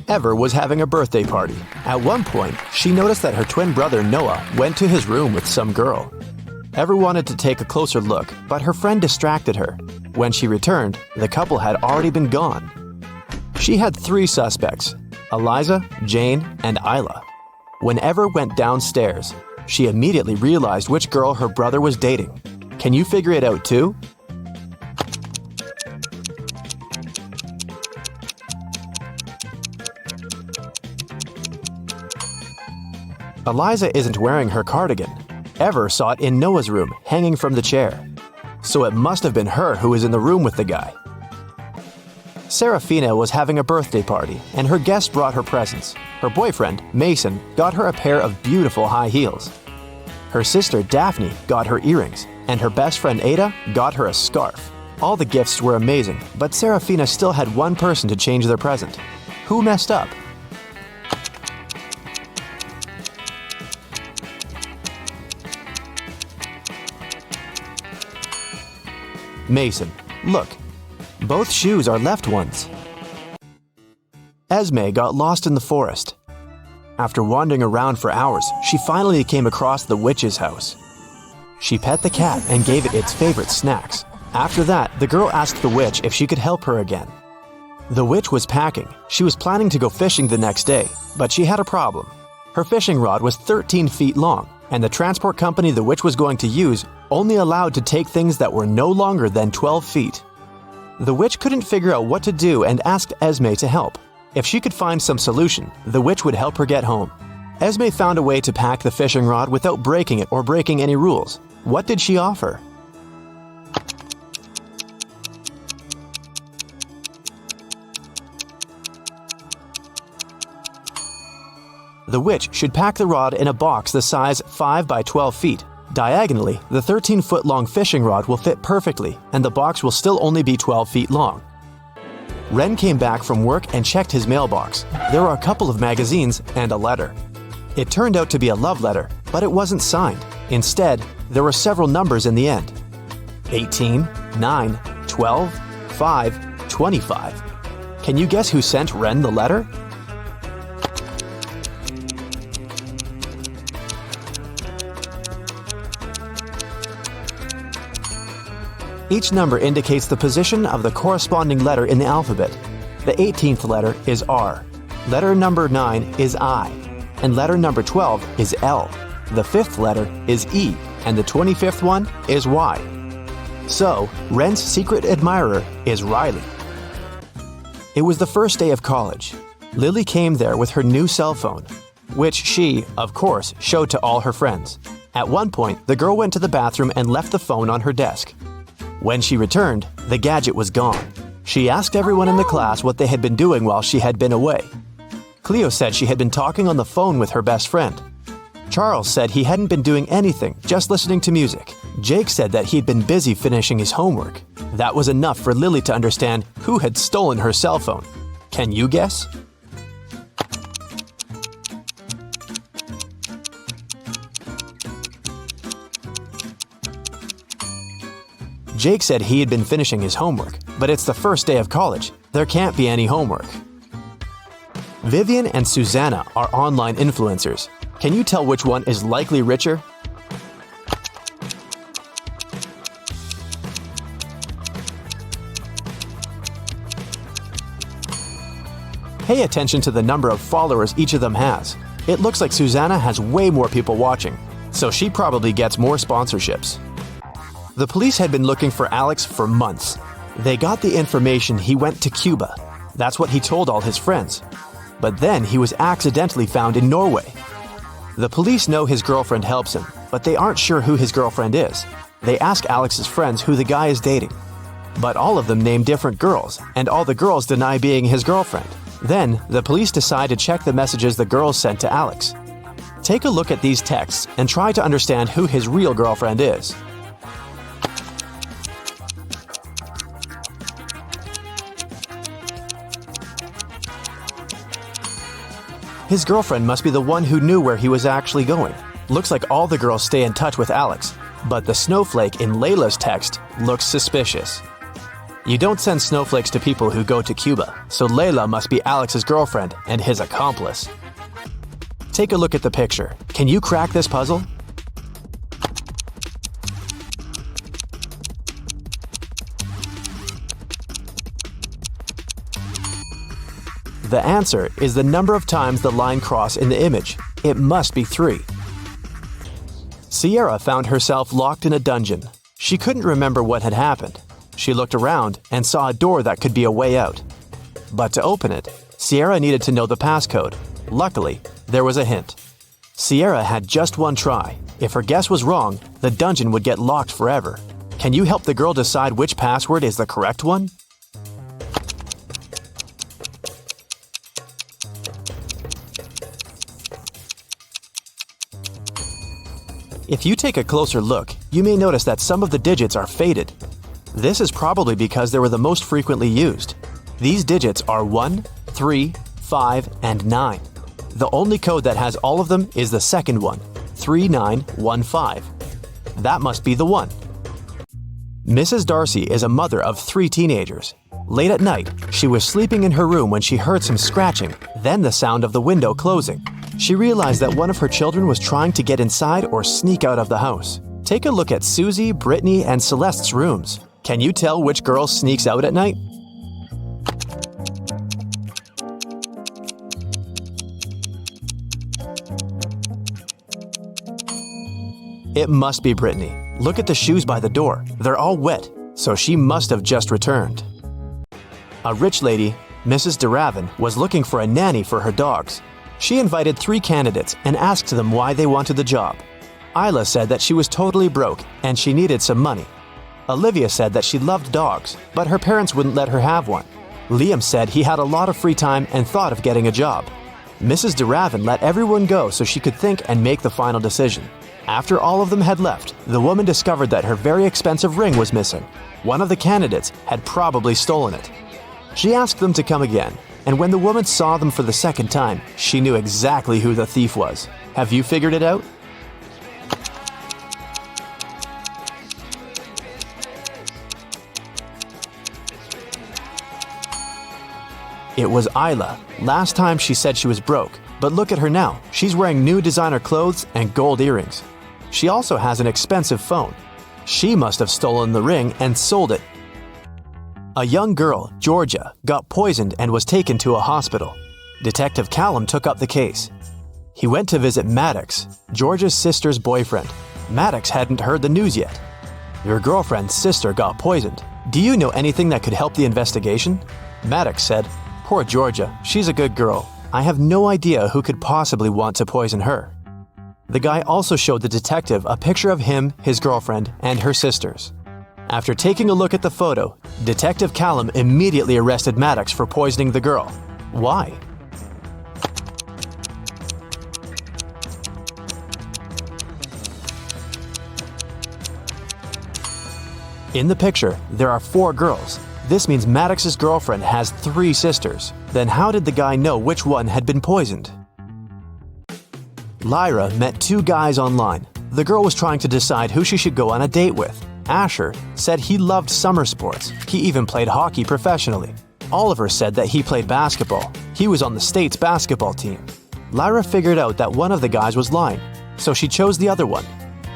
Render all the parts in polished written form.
Ever was having a birthday party. At one point, she noticed that her twin brother Noah went to his room with some girl. Ever wanted to take a closer look, but her friend distracted her. When she returned, the couple had already been gone. She had 3 suspects: Eliza, Jane, and Isla. When Ever went downstairs, she immediately realized which girl her brother was dating. Can you figure it out too? Eliza isn't wearing her cardigan. Ever saw it in Noah's room, hanging from the chair. So it must have been her who was in the room with the guy. Serafina was having a birthday party, and her guests brought her presents. Her boyfriend, Mason, got her a pair of beautiful high heels. Her sister, Daphne, got her earrings, and her best friend, Ada, got her a scarf. All the gifts were amazing, but Serafina still had one person to change their present. Who messed up? Mason. Look, both shoes are left ones. Esme got lost in the forest. After wandering around for hours, she finally came across the witch's house. She pet the cat and gave it its favorite snacks. After that, the girl asked the witch if she could help her again. The witch was packing. She was planning to go fishing the next day, but she had a problem. Her fishing rod was 13 feet long, and the transport company the witch was going to use only allowed to take things that were no longer than 12 feet. The witch couldn't figure out what to do and asked Esme to help. If she could find some solution, the witch would help her get home. Esme found a way to pack the fishing rod without breaking it or breaking any rules. What did she offer? The witch should pack the rod in a box the size 5 by 12 feet. Diagonally, the 13-foot-long fishing rod will fit perfectly, and the box will still only be 12 feet long. Ren came back from work and checked his mailbox. There were a couple of magazines and a letter. It turned out to be a love letter, but it wasn't signed. Instead, there were several numbers in the end. 18, 9, 12, 5, 25. Can you guess who sent Ren the letter? Each number indicates the position of the corresponding letter in the alphabet. The 18th letter is R, letter number 9 is I, and letter number 12 is L. The 5th letter is E, and the 25th one is Y. So, Ren's secret admirer is Riley. It was the first day of college. Lily came there with her new cell phone, which she, of course, showed to all her friends. At one point, the girl went to the bathroom and left the phone on her desk. When she returned, the gadget was gone. She asked everyone in the class what they had been doing while she had been away. Cleo said she had been talking on the phone with her best friend. Charles said he hadn't been doing anything, just listening to music. Jake said that he'd been busy finishing his homework. That was enough for Lily to understand who had stolen her cell phone. Can you guess? Jake said he had been finishing his homework, but it's the first day of college. There can't be any homework. Vivian and Susanna are online influencers. Can you tell which one is likely richer? Pay attention to the number of followers each of them has. It looks like Susanna has way more people watching, so she probably gets more sponsorships. The police had been looking for Alex for months. They got the information he went to Cuba. That's what he told all his friends. But then he was accidentally found in Norway. The police know his girlfriend helps him, but they aren't sure who his girlfriend is. They ask Alex's friends who the guy is dating. But all of them name different girls, and all the girls deny being his girlfriend. Then, the police decide to check the messages the girls sent to Alex. Take a look at these texts and try to understand who his real girlfriend is. His girlfriend must be the one who knew where he was actually going. Looks like all the girls stay in touch with Alex, but the snowflake in Layla's text looks suspicious. You don't send snowflakes to people who go to Cuba, so Layla must be Alex's girlfriend and his accomplice. Take a look at the picture. Can you crack this puzzle? The answer is the number of times the line crossed in the image. It must be 3. Sierra found herself locked in a dungeon. She couldn't remember what had happened. She looked around and saw a door that could be a way out. But to open it, Sierra needed to know the passcode. Luckily, there was a hint. Sierra had just one try. If her guess was wrong, the dungeon would get locked forever. Can you help the girl decide which password is the correct one? If you take a closer look, you may notice that some of the digits are faded. This is probably because they were the most frequently used. These digits are 1, 3, 5, and 9. The only code that has all of them is the second one, 3915. That must be the one. Mrs. Darcy is a mother of 3 teenagers. Late at night, she was sleeping in her room when she heard some scratching, then the sound of the window closing. She realized that one of her children was trying to get inside or sneak out of the house. Take a look at Susie, Brittany, and Celeste's rooms. Can you tell which girl sneaks out at night? It must be Brittany. Look at the shoes by the door. They're all wet, so she must have just returned. A rich lady, Mrs. DeRavin, was looking for a nanny for her dogs. She invited 3 candidates and asked them why they wanted the job. Isla said that she was totally broke and she needed some money. Olivia said that she loved dogs, but her parents wouldn't let her have one. Liam said he had a lot of free time and thought of getting a job. Mrs. DeRavin let everyone go so she could think and make the final decision. After all of them had left, the woman discovered that her very expensive ring was missing. One of the candidates had probably stolen it. She asked them to come again, and when the woman saw them for the second time, she knew exactly who the thief was. Have you figured it out? It was Isla. Last time she said she was broke, but look at her now. She's wearing new designer clothes and gold earrings. She also has an expensive phone. She must have stolen the ring and sold it. A young girl, Georgia, got poisoned and was taken to a hospital. Detective Callum took up the case. He went to visit Maddox, Georgia's sister's boyfriend. Maddox hadn't heard the news yet. Your girlfriend's sister got poisoned. Do you know anything that could help the investigation? Maddox said, "Poor Georgia, she's a good girl. I have no idea who could possibly want to poison her." The guy also showed the detective a picture of him, his girlfriend, and her sisters. After taking a look at the photo, Detective Callum immediately arrested Maddox for poisoning the girl. Why? In the picture, there are 4 girls. This means Maddox's girlfriend has 3 sisters. Then how did the guy know which one had been poisoned? Lyra met 2 guys online. The girl was trying to decide who she should go on a date with. Asher said he loved summer sports. He even played hockey professionally. Oliver said that he played basketball. He was on the state's basketball team. Lyra figured out that one of the guys was lying, so she chose the other one.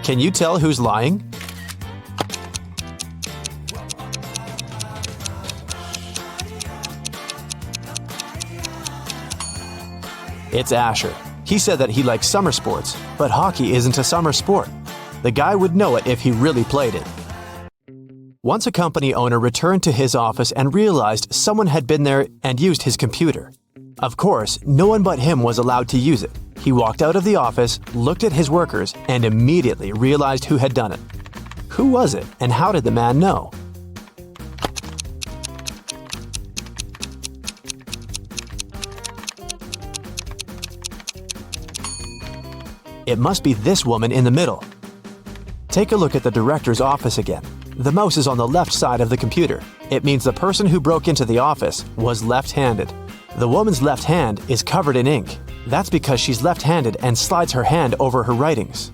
Can you tell who's lying? It's Asher. He said that he likes summer sports, but hockey isn't a summer sport. The guy would know it if he really played it. Once a company owner returned to his office and realized someone had been there and used his computer. Of course, no one but him was allowed to use it. He walked out of the office, looked at his workers, and immediately realized who had done it. Who was it, and how did the man know? It must be this woman in the middle. Take a look at the director's office again. The mouse is on the left side of the computer. It means the person who broke into the office was left-handed. The woman's left hand is covered in ink. That's because she's left-handed and slides her hand over her writings.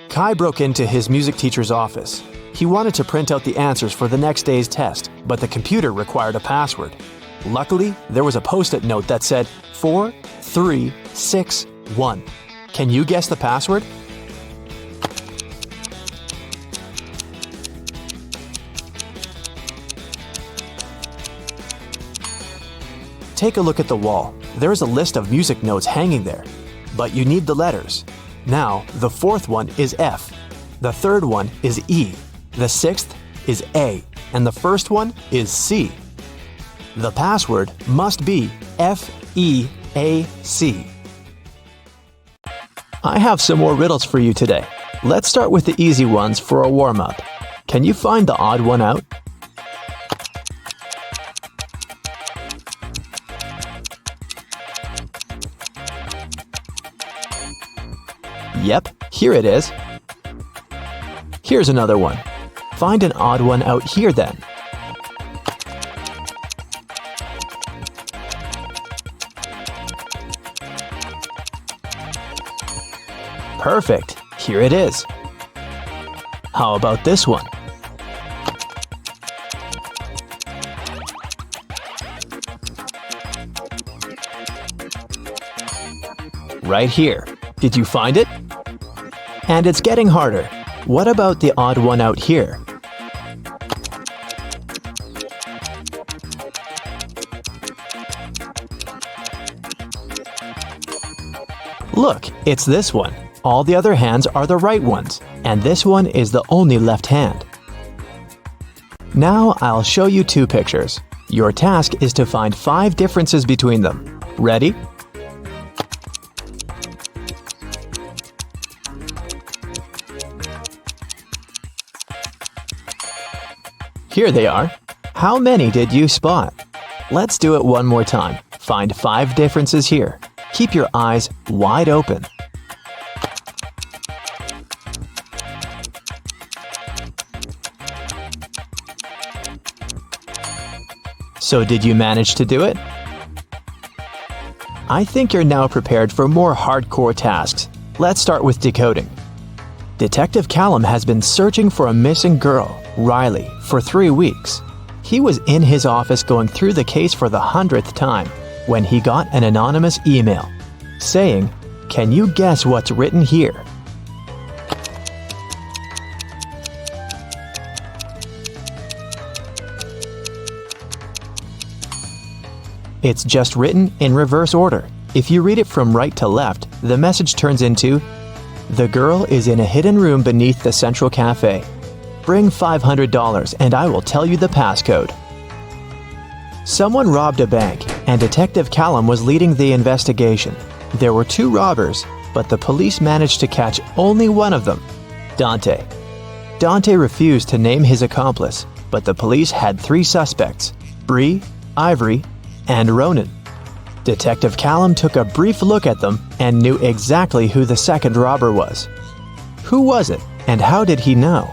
Kai broke into his music teacher's office. He wanted to print out the answers for the next day's test, but the computer required a password. Luckily, there was a post-it note that said 4361. Can you guess the password? Take a look at the wall. There is a list of music notes hanging there, but you need the letters. Now, the fourth one is F, the third one is E, the sixth is A, and the first one is C. The password must be FEAC. I have some more riddles for you today. Let's start with the easy ones for a warm-up. Can you find the odd one out? Yep, here it is. Here's another one. Find an odd one out here then. Perfect, here it is. How about this one? Right here. Did you find it? And it's getting harder. What about the odd one out here? Look, it's this one. All the other hands are the right ones, and this one is the only left hand. Now I'll show you two pictures. Your task is to find 5 differences between them. Ready? Here they are. How many did you spot? Let's do it one more time. Find 5 differences here. Keep your eyes wide open. So did you manage to do it? I think you're now prepared for more hardcore tasks. Let's start with decoding. Detective Callum has been searching for a missing girl, Riley, for 3 weeks. He was in his office going through the case for the 100th time when he got an anonymous email saying, "Can you guess what's written here?" It's just written in reverse order. If you read it from right to left, the message turns into, "The girl is in a hidden room beneath the Central Cafe. Bring $500 and I will tell you the passcode." Someone robbed a bank and Detective Callum was leading the investigation. There were 2 robbers, but the police managed to catch only one of them, Dante. Dante refused to name his accomplice, but the police had 3 suspects, Bree, Ivory, and Ronan. Detective Callum took a brief look at them and knew exactly who the second robber was. Who was it, and how did he know?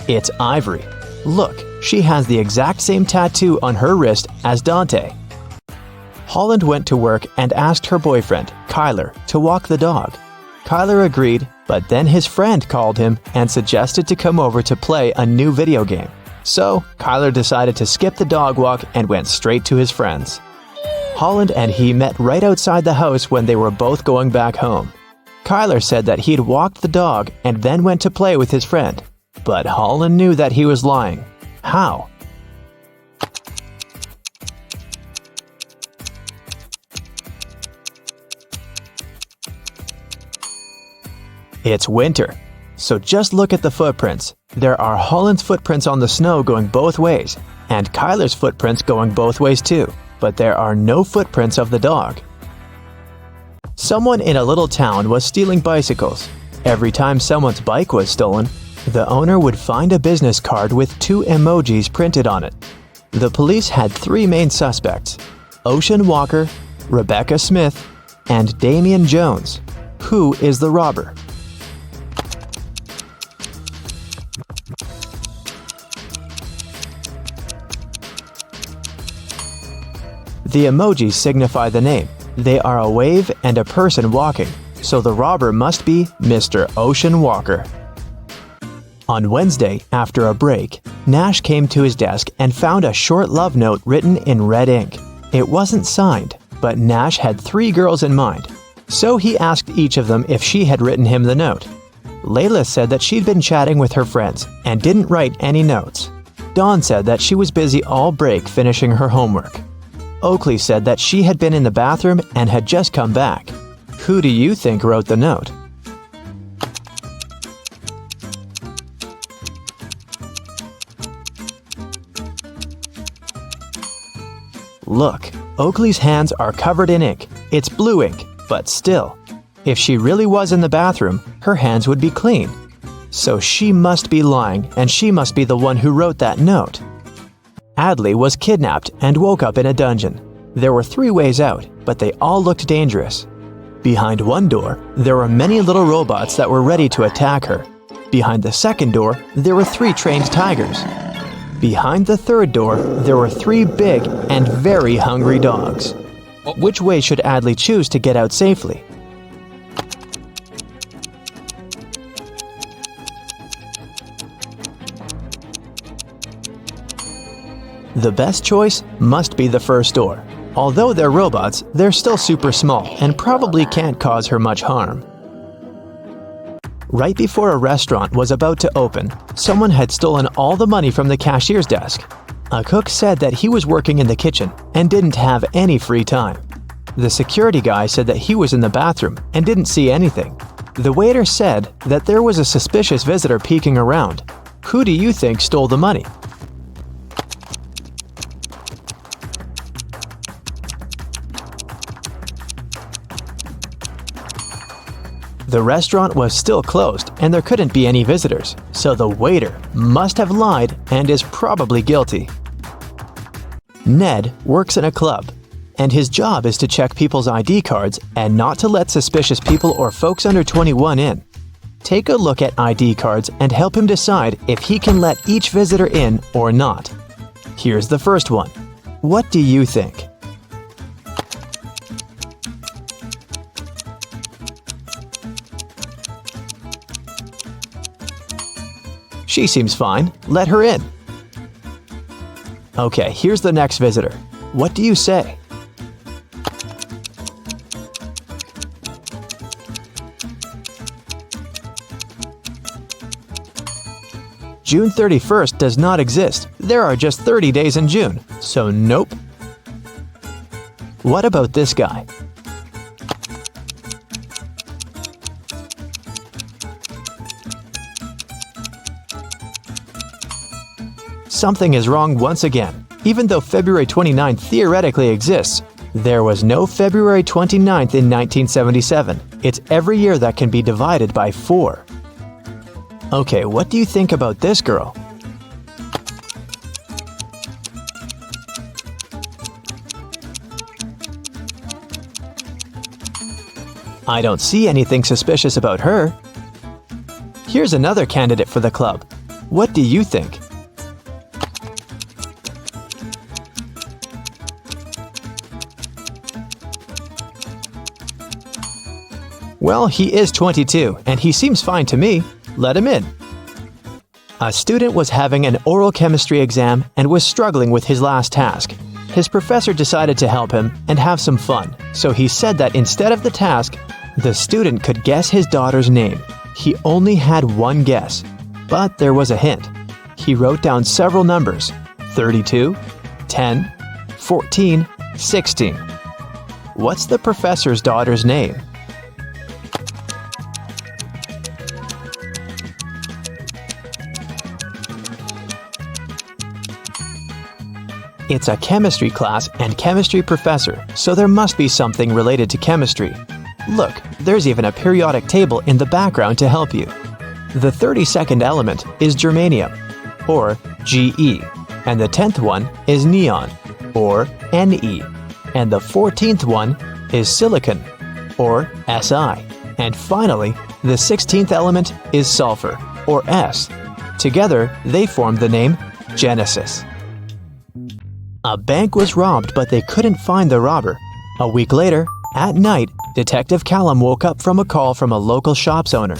It's Ivory. Look, she has the exact same tattoo on her wrist as Dante. Holland went to work and asked her boyfriend, Kyler, to walk the dog. Kyler agreed, but then his friend called him and suggested to come over to play a new video game. So, Kyler decided to skip the dog walk and went straight to his friends. Holland and he met right outside the house when they were both going back home. Kyler said that he'd walked the dog and then went to play with his friend. But Holland knew that he was lying. How? It's winter, so just look at the footprints. There are Holland's footprints on the snow going both ways, and Kyler's footprints going both ways too, but there are no footprints of the dog. Someone in a little town was stealing bicycles. Every time someone's bike was stolen, the owner would find a business card with 2 emojis printed on it. The police had 3 main suspects, Ocean Walker, Rebecca Smith, and Damian Jones. Who is the robber? The emojis signify the name. They are a wave and a person walking, so the robber must be Mr. Ocean Walker. On Wednesday, after a break, Nash came to his desk and found a short love note written in red ink. It wasn't signed, but Nash had 3 girls in mind, so he asked each of them if she had written him the note. Layla said that she'd been chatting with her friends and didn't write any notes. Dawn said that she was busy all break finishing her homework. Oakley said that she had been in the bathroom and had just come back. Who do you think wrote the note? Look, Oakley's hands are covered in ink. It's blue ink, but still. If she really was in the bathroom, her hands would be clean. So she must be lying, and she must be the one who wrote that note. Adley was kidnapped and woke up in a dungeon. There were 3 ways out, but they all looked dangerous. Behind one door, there were many little robots that were ready to attack her. Behind the second door, there were 3 trained tigers. Behind the third door, there were 3 big and very hungry dogs. Which way should Adley choose to get out safely? The best choice must be the first door. Although they're robots, they're still super small and probably can't cause her much harm. Right before a restaurant was about to open, someone had stolen all the money from the cashier's desk. A cook said that he was working in the kitchen and didn't have any free time. The security guy said that he was in the bathroom and didn't see anything. The waiter said that there was a suspicious visitor peeking around. Who do you think stole the money? The restaurant was still closed and there couldn't be any visitors, so the waiter must have lied and is probably guilty. Ned works in a club, and his job is to check people's ID cards and not to let suspicious people or folks under 21 in. Take a look at ID cards and help him decide if he can let each visitor in or not. Here's the first one. What do you think? She seems fine. Let her in. Okay, here's the next visitor. What do you say? June 31st does not exist. There are just 30 days in June, so nope. What about this guy? Something is wrong once again. Even though February 29th theoretically exists, there was no February 29th in 1977. It's every year that can be divided by 4. Okay, what do you think about this girl? I don't see anything suspicious about her. Here's another candidate for the club. What do you think? Well, he is 22, and he seems fine to me. Let him in. A student was having an oral chemistry exam and was struggling with his last task. His professor decided to help him and have some fun, so he said that instead of the task, the student could guess his daughter's name. He only had one guess, but there was a hint. He wrote down several numbers: 32, 10, 14, 16. What's the professor's daughter's name? It's a chemistry class and chemistry professor, so there must be something related to chemistry. Look, there's even a periodic table in the background to help you. The 32nd element is germanium, or Ge, and the 10th one is neon, or Ne, and the 14th one is silicon, or Si, and finally, the 16th element is sulfur, or S. Together, they form the name Genesis. A bank was robbed, but they couldn't find the robber. A week later, at night, Detective Callum woke up from a call from a local shop's owner.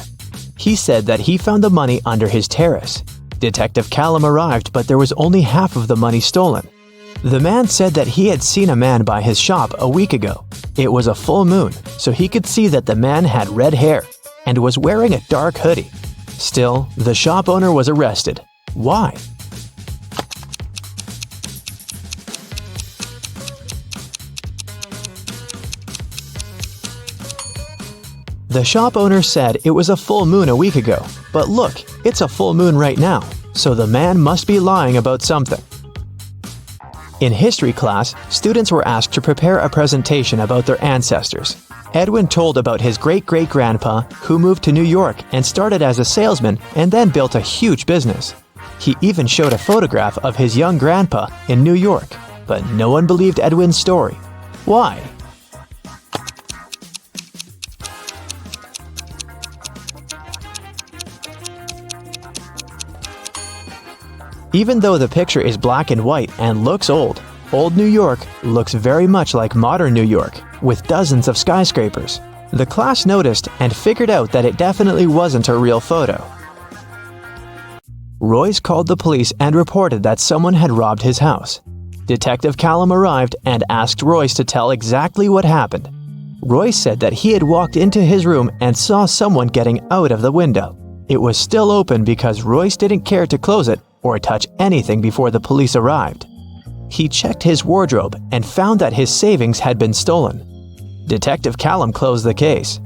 He said that he found the money under his terrace. Detective Callum arrived, but there was only half of the money stolen. The man said that he had seen a man by his shop a week ago. It was a full moon, so he could see that the man had red hair and was wearing a dark hoodie. Still, the shop owner was arrested. Why? The shop owner said it was a full moon a week ago, but look, it's a full moon right now, so the man must be lying about something. In history class, students were asked to prepare a presentation about their ancestors. Edwin told about his great-great-grandpa who moved to New York and started as a salesman and then built a huge business. He even showed a photograph of his young grandpa in New York, but no one believed Edwin's story. Why? Even though the picture is black and white and looks old, old New York looks very much like modern New York, with dozens of skyscrapers. The class noticed and figured out that it definitely wasn't a real photo. Royce called the police and reported that someone had robbed his house. Detective Callum arrived and asked Royce to tell exactly what happened. Royce said that he had walked into his room and saw someone getting out of the window. It was still open because Royce didn't care to close it or touch anything before the police arrived. He checked his wardrobe and found that his savings had been stolen. Detective Callum closed the case.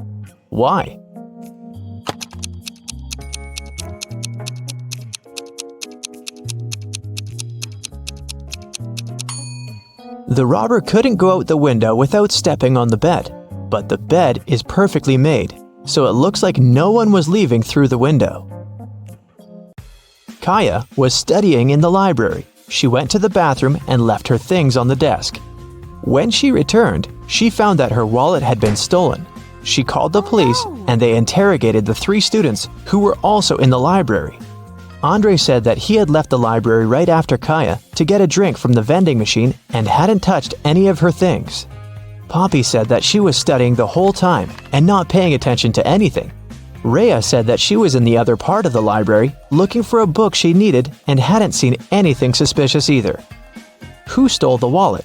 Why? The robber couldn't go out the window without stepping on the bed, but the bed is perfectly made, so it looks like no one was leaving through the window. Kaya was studying in the library. She went to the bathroom and left her things on the desk. When she returned, she found that her wallet had been stolen. She called the police and they interrogated the 3 students who were also in the library. Andre said that he had left the library right after Kaya to get a drink from the vending machine and hadn't touched any of her things. Poppy said that she was studying the whole time and not paying attention to anything. Rhea said that she was in the other part of the library looking for a book she needed and hadn't seen anything suspicious either. Who stole the wallet?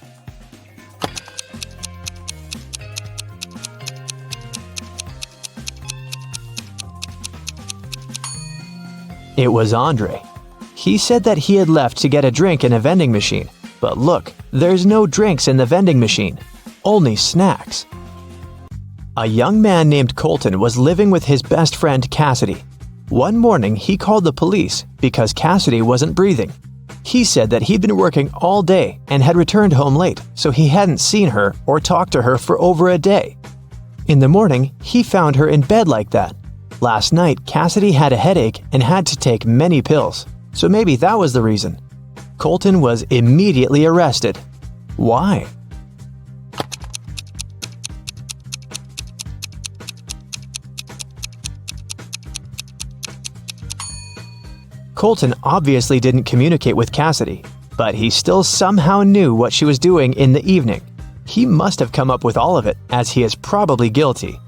It was Andre. He said that he had left to get a drink in a vending machine, but look, there's no drinks in the vending machine, only snacks. A young man named Colton was living with his best friend Cassidy. One morning, he called the police because Cassidy wasn't breathing. He said that he'd been working all day and had returned home late, so he hadn't seen her or talked to her for over a day. In the morning, he found her in bed like that. Last night, Cassidy had a headache and had to take many pills, so maybe that was the reason. Colton was immediately arrested. Why? Colton obviously didn't communicate with Cassidy, but he still somehow knew what she was doing in the evening. He must have come up with all of it, as he is probably guilty.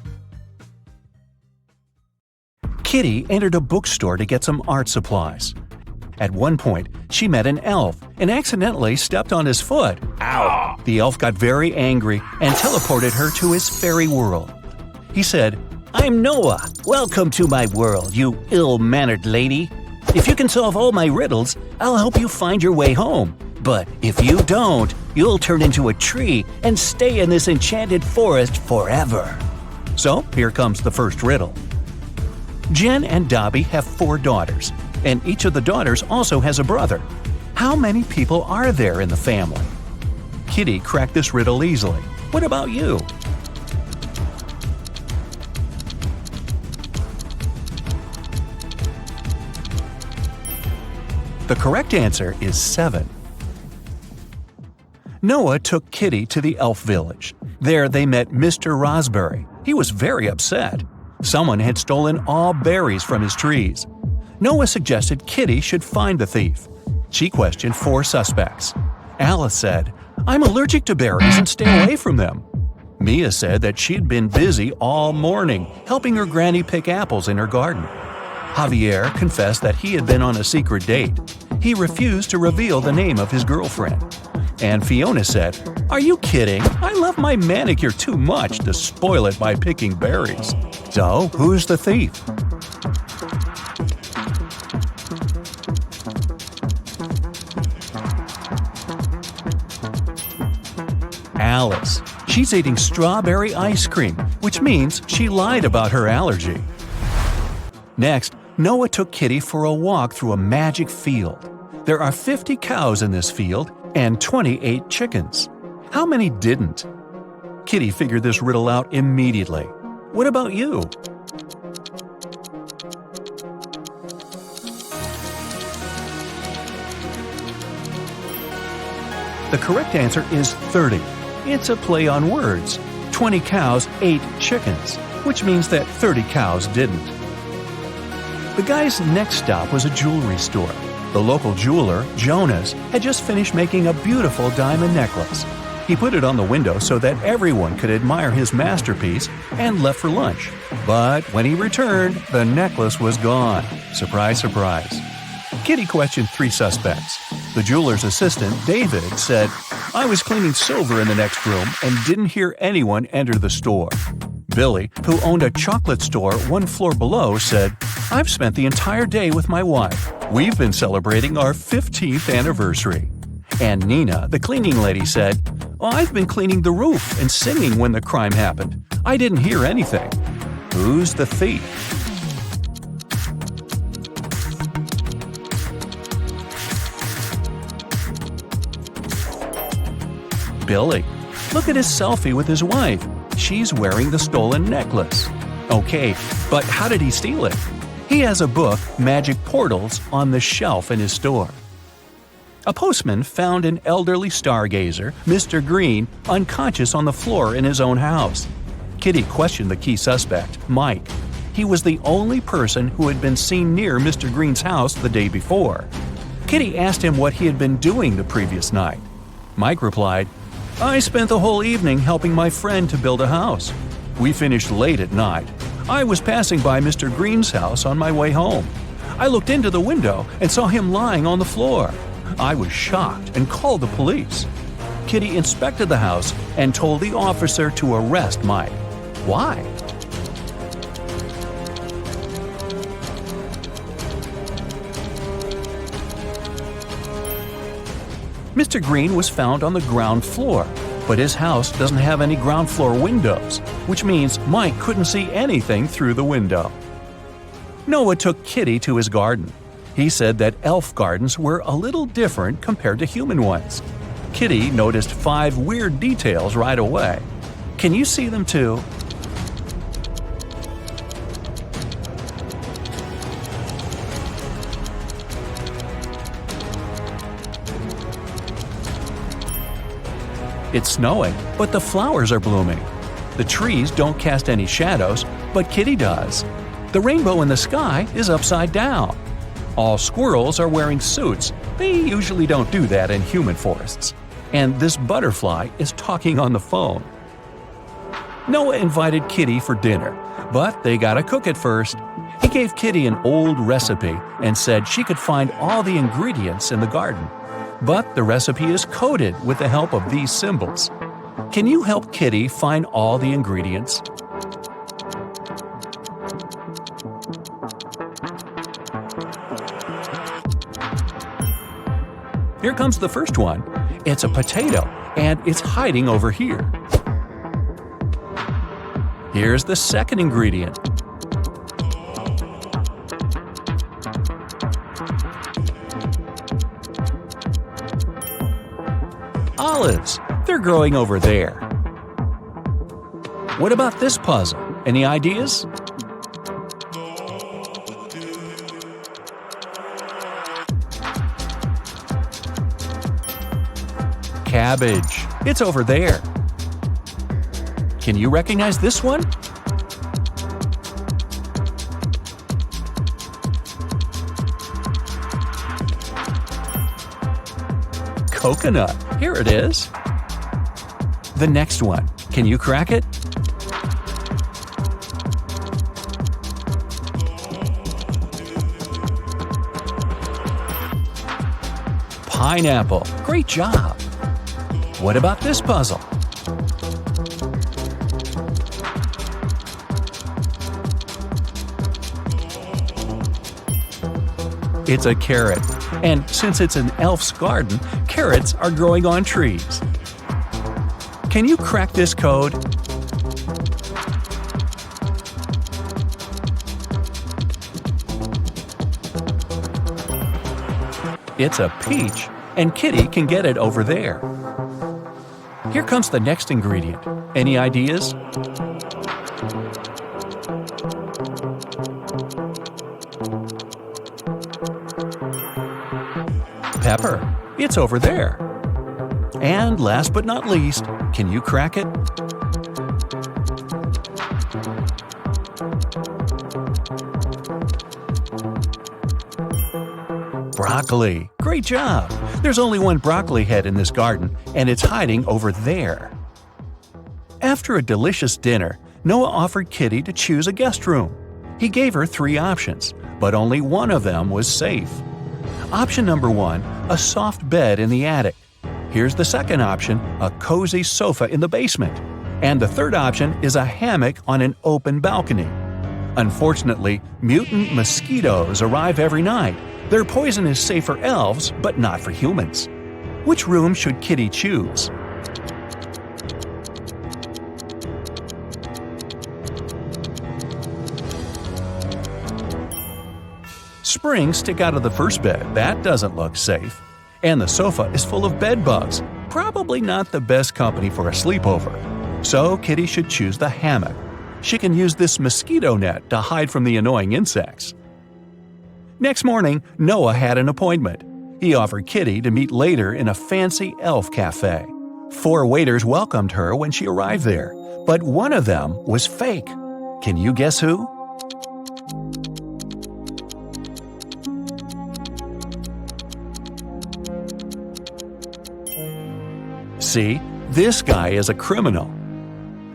Kitty entered a bookstore to get some art supplies. At one point, she met an elf and accidentally stepped on his foot. Ow! The elf got very angry and teleported her to his fairy world. He said, "I'm Noah. Welcome to my world, you ill-mannered lady. If you can solve all my riddles, I'll help you find your way home. But if you don't, you'll turn into a tree and stay in this enchanted forest forever." So, here comes the first riddle. Jen and Dobby have 4 daughters, and each of the daughters also has a brother. How many people are there in the family? Kitty cracked this riddle easily. What about you? The correct answer is 7. Noah took Kitty to the elf village. There they met Mr. Raspberry. He was very upset. Someone had stolen all berries from his trees. Noah suggested Kitty should find the thief. She questioned 4 suspects. Alice said, "I'm allergic to berries and stay away from them." Mia said that she'd been busy all morning helping her granny pick apples in her garden. Javier confessed that he had been on a secret date. He refused to reveal the name of his girlfriend. And Fiona said, "Are you kidding? I love my manicure too much to spoil it by picking berries." So, who's the thief? Alice. She's eating strawberry ice cream, which means she lied about her allergy. Next, Noah took Kitty for a walk through a magic field. There are 50 cows in this field and 28 chickens. How many didn't? Kitty figured this riddle out immediately. What about you? The correct answer is 30. It's a play on words. 20 cows ate chickens, which means that 30 cows didn't. The guy's next stop was a jewelry store. The local jeweler, Jonas, had just finished making a beautiful diamond necklace. He put it on the window so that everyone could admire his masterpiece and left for lunch. But when he returned, the necklace was gone. Surprise, surprise. Kitty questioned 3 suspects. The jeweler's assistant, David, said, "I was cleaning silver in the next room and didn't hear anyone enter the store." Billy, who owned a chocolate store 1 floor below, said, "I've spent the entire day with my wife. We've been celebrating our 15th anniversary." And Nina, the cleaning lady, said, "I've been cleaning the roof and singing when the crime happened. I didn't hear anything." Who's the thief? Billy. Look at his selfie with his wife. She's wearing the stolen necklace. Okay, but how did he steal it? He has a book, Magic Portals, on the shelf in his store. A postman found an elderly stargazer, Mr. Green, unconscious on the floor in his own house. Kitty questioned the key suspect, Mike. He was the only person who had been seen near Mr. Green's house the day before. Kitty asked him what he had been doing the previous night. Mike replied, "I spent the whole evening helping my friend to build a house. We finished late at night. I was passing by Mr. Green's house on my way home. I looked into the window and saw him lying on the floor. I was shocked and called the police." Kitty inspected the house and told the officer to arrest Mike. Why? Mr. Green was found on the ground floor, but his house doesn't have any ground floor windows, which means Mike couldn't see anything through the window. Noah took Kitty to his garden. He said that elf gardens were a little different compared to human ones. Kitty noticed 5 weird details right away. Can you see them too? It's snowing, but the flowers are blooming. The trees don't cast any shadows, but Kitty does. The rainbow in the sky is upside down. All squirrels are wearing suits. They usually don't do that in human forests. And this butterfly is talking on the phone. Noah invited Kitty for dinner, but they gotta cook it first. He gave Kitty an old recipe and said she could find all the ingredients in the garden. But the recipe is coded with the help of these symbols. Can you help Kitty find all the ingredients? Here comes the first one. It's a potato, and it's hiding over here. Here's the second ingredient. Olives. They're growing over there. What about this puzzle? Any ideas? Cabbage. It's over there. Can you recognize this one? coconut. Here it is. The next one. Can you crack it? Pineapple. Great job. What about this puzzle? It's a carrot. And since it's an elf's garden, carrots are growing on trees. Can you crack this code? It's a peach, and Kitty can get it over there. Here comes the next ingredient. Any ideas? Pepper. It's over there. And last but not least, can you crack it? Broccoli. Great job! There's only one broccoli head in this garden, and it's hiding over there. After a delicious dinner, Noah offered Kitty to choose a guest room. He gave her 3 options, but only one of them was safe. Option number 1, a soft bed in the attic. Here's the second option, a cozy sofa in the basement. And the third option is a hammock on an open balcony. Unfortunately, mutant mosquitoes arrive every night. Their poison is safe for elves, but not for humans. Which room should Kitty choose? Springs stick out of the first bed. That doesn't look safe. And the sofa is full of bed bugs. Probably not the best company for a sleepover. So Kitty should choose the hammock. She can use this mosquito net to hide from the annoying insects. Next morning, Noah had an appointment. He offered Kitty to meet later in a fancy elf cafe. 4 waiters welcomed her when she arrived there, but one of them was fake. Can you guess who? See, this guy is a criminal.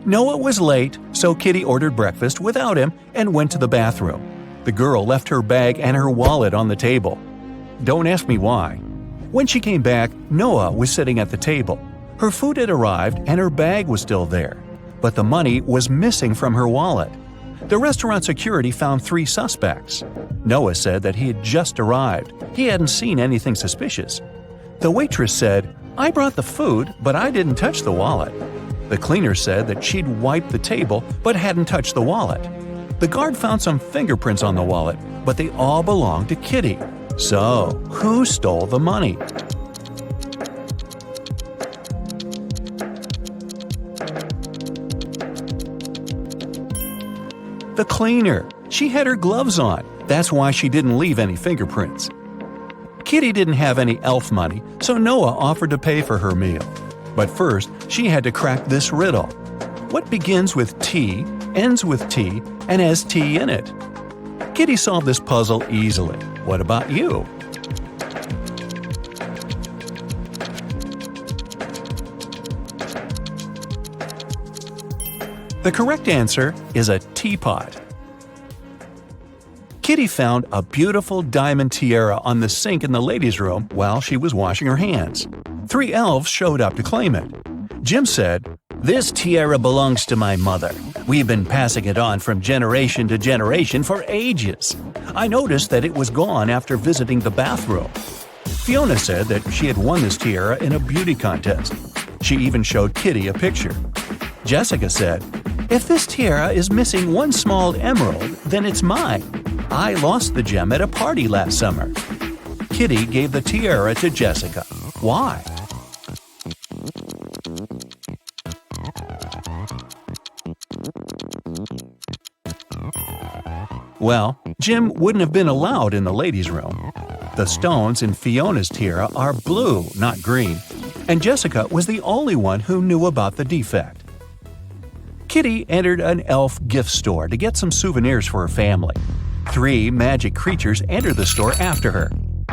Noah was late, so Kitty ordered breakfast without him and went to the bathroom. The girl left her bag and her wallet on the table. Don't ask me why. When she came back, Noah was sitting at the table. Her food had arrived and her bag was still there, but the money was missing from her wallet. The restaurant security found 3 suspects. Noah said that he had just arrived. He hadn't seen anything suspicious. The waitress said, "I brought the food, but I didn't touch the wallet." The cleaner said that she'd wiped the table but hadn't touched the wallet. The guard found some fingerprints on the wallet, but they all belonged to Kitty. So, who stole the money? The cleaner. She had her gloves on. That's why she didn't leave any fingerprints. Kitty didn't have any elf money, so Noah offered to pay for her meal. But first, she had to crack this riddle. What begins with T, ends with T, and has T in it? Kitty solved this puzzle easily. What about you? The correct answer is a teapot. Kitty found a beautiful diamond tiara on the sink in the ladies' room while she was washing her hands. 3 elves showed up to claim it. Jim said, "This tiara belongs to my mother. We've been passing it on from generation to generation for ages. I noticed that it was gone after visiting the bathroom." Fiona said that she had won this tiara in a beauty contest. She even showed Kitty a picture. Jessica said, "If this tiara is missing one small emerald, then it's mine. I lost the gem at a party last summer." Kitty gave the tiara to Jessica. Why? Well, Jim wouldn't have been allowed in the ladies' room. The stones in Fiona's tiara are blue, not green, and Jessica was the only one who knew about the defect. Kitty entered an elf gift store to get some souvenirs for her family. 3 magic creatures entered the store after her.